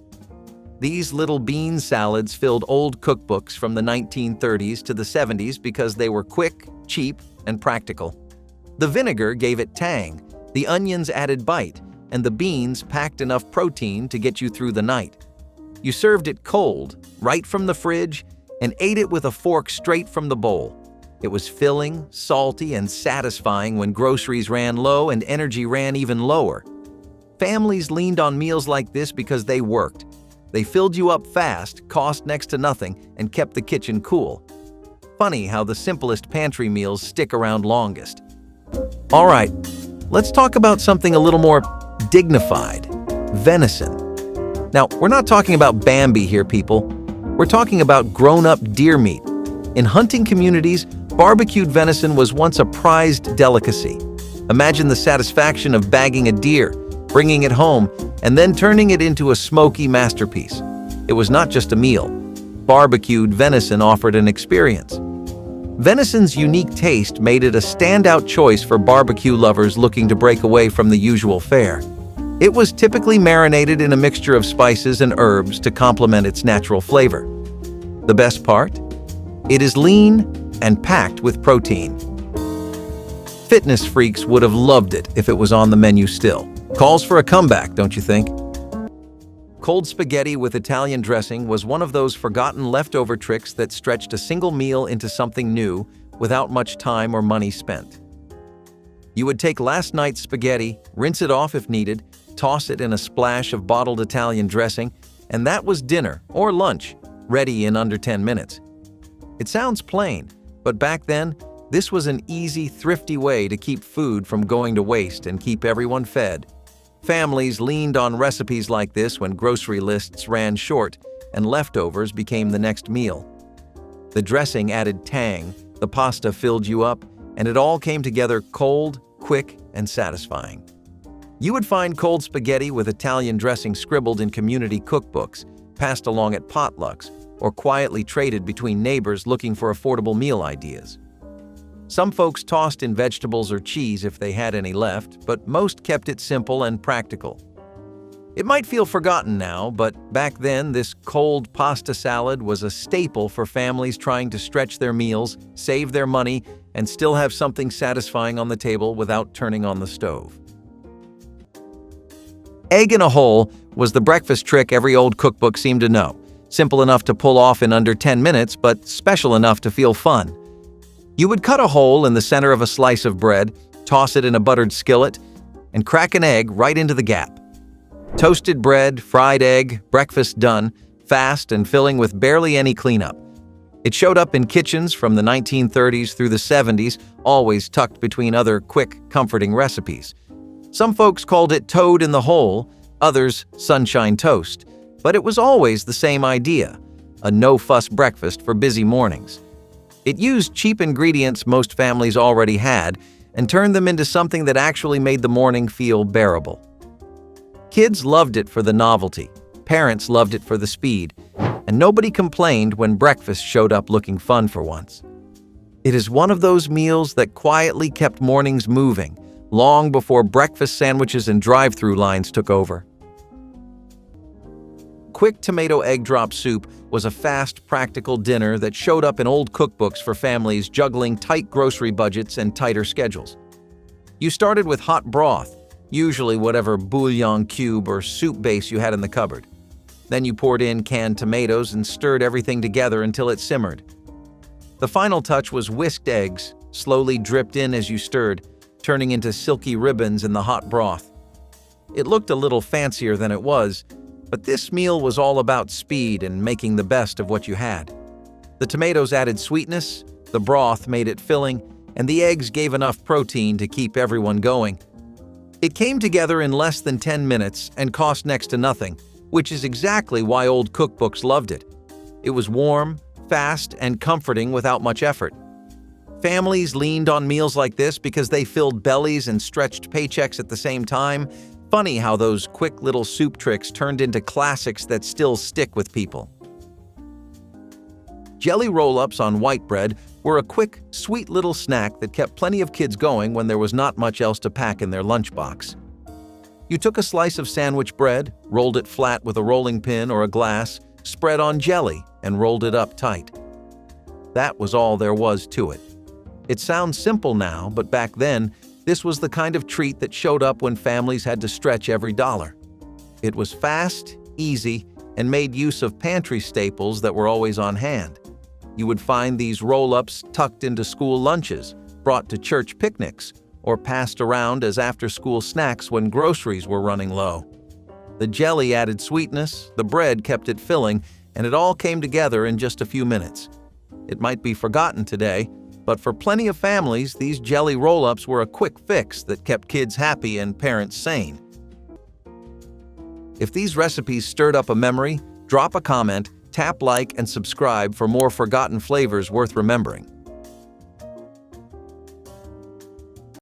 These little bean salads filled old cookbooks from the 1930s to the 70s because they were quick, cheap, and practical. The vinegar gave it tang, the onions added bite, and the beans packed enough protein to get you through the night. You served it cold, right from the fridge, and ate it with a fork straight from the bowl. It was filling, salty, and satisfying when groceries ran low and energy ran even lower. Families leaned on meals like this because they worked. They filled you up fast, cost next to nothing, and kept the kitchen cool. Funny how the simplest pantry meals stick around longest. All right, let's talk about something a little more dignified: venison. Now, we're not talking about Bambi here, people. We're talking about grown-up deer meat. In hunting communities, barbecued venison was once a prized delicacy. Imagine the satisfaction of bagging a deer, bringing it home, and then turning it into a smoky masterpiece. It was not just a meal. Barbecued venison offered an experience. Venison's unique taste made it a standout choice for barbecue lovers looking to break away from the usual fare. It was typically marinated in a mixture of spices and herbs to complement its natural flavor. The best part? It is lean and packed with protein. Fitness freaks would have loved it if it was on the menu still. Calls for a comeback, don't you think? Cold spaghetti with Italian dressing was one of those forgotten leftover tricks that stretched a single meal into something new without much time or money spent. You would take last night's spaghetti, rinse it off if needed, toss it in a splash of bottled Italian dressing, and that was dinner or lunch, ready in under 10 minutes. It sounds plain, but back then, this was an easy, thrifty way to keep food from going to waste and keep everyone fed. Families leaned on recipes like this when grocery lists ran short and leftovers became the next meal. The dressing added tang, the pasta filled you up, and it all came together cold, quick, and satisfying. You would find cold spaghetti with Italian dressing scribbled in community cookbooks, passed along at potlucks, or quietly traded between neighbors looking for affordable meal ideas. Some folks tossed in vegetables or cheese if they had any left, but most kept it simple and practical. It might feel forgotten now, but back then this cold pasta salad was a staple for families trying to stretch their meals, save their money, and still have something satisfying on the table without turning on the stove. Egg in a hole was the breakfast trick every old cookbook seemed to know. Simple enough to pull off in under 10 minutes, but special enough to feel fun. You would cut a hole in the center of a slice of bread, toss it in a buttered skillet, and crack an egg right into the gap. Toasted bread, fried egg, breakfast done, fast and filling with barely any cleanup. It showed up in kitchens from the 1930s through the 70s, always tucked between other quick, comforting recipes. Some folks called it toad in the hole, others sunshine toast, but it was always the same idea, a no-fuss breakfast for busy mornings. It used cheap ingredients most families already had and turned them into something that actually made the morning feel bearable. Kids loved it for the novelty, parents loved it for the speed, and nobody complained when breakfast showed up looking fun for once. It is one of those meals that quietly kept mornings moving, long before breakfast sandwiches and drive-through lines took over. Quick tomato egg drop soup was a fast, practical dinner that showed up in old cookbooks for families juggling tight grocery budgets and tighter schedules. You started with hot broth, usually whatever bouillon cube or soup base you had in the cupboard. Then you poured in canned tomatoes and stirred everything together until it simmered. The final touch was whisked eggs, slowly dripped in as you stirred, turning into silky ribbons in the hot broth. It looked a little fancier than it was, but this meal was all about speed and making the best of what you had. The tomatoes added sweetness, the broth made it filling, and the eggs gave enough protein to keep everyone going. It came together in less than 10 minutes and cost next to nothing, which is exactly why old cookbooks loved it. It was warm, fast, and comforting without much effort. Families leaned on meals like this because they filled bellies and stretched paychecks at the same time. Funny how those quick little soup tricks turned into classics that still stick with people. Jelly roll-ups on white bread were a quick, sweet little snack that kept plenty of kids going when there was not much else to pack in their lunchbox. You took a slice of sandwich bread, rolled it flat with a rolling pin or a glass, spread on jelly, and rolled it up tight. That was all there was to it. It sounds simple now, but back then, this was the kind of treat that showed up when families had to stretch every dollar. It was fast, easy, and made use of pantry staples that were always on hand. You would find these roll-ups tucked into school lunches, brought to church picnics, or passed around as after-school snacks when groceries were running low. The jelly added sweetness, the bread kept it filling, and it all came together in just a few minutes. It might be forgotten today, but for plenty of families, these jelly roll-ups were a quick fix that kept kids happy and parents sane. If these recipes stirred up a memory, drop a comment, tap like, and subscribe for more forgotten flavors worth remembering.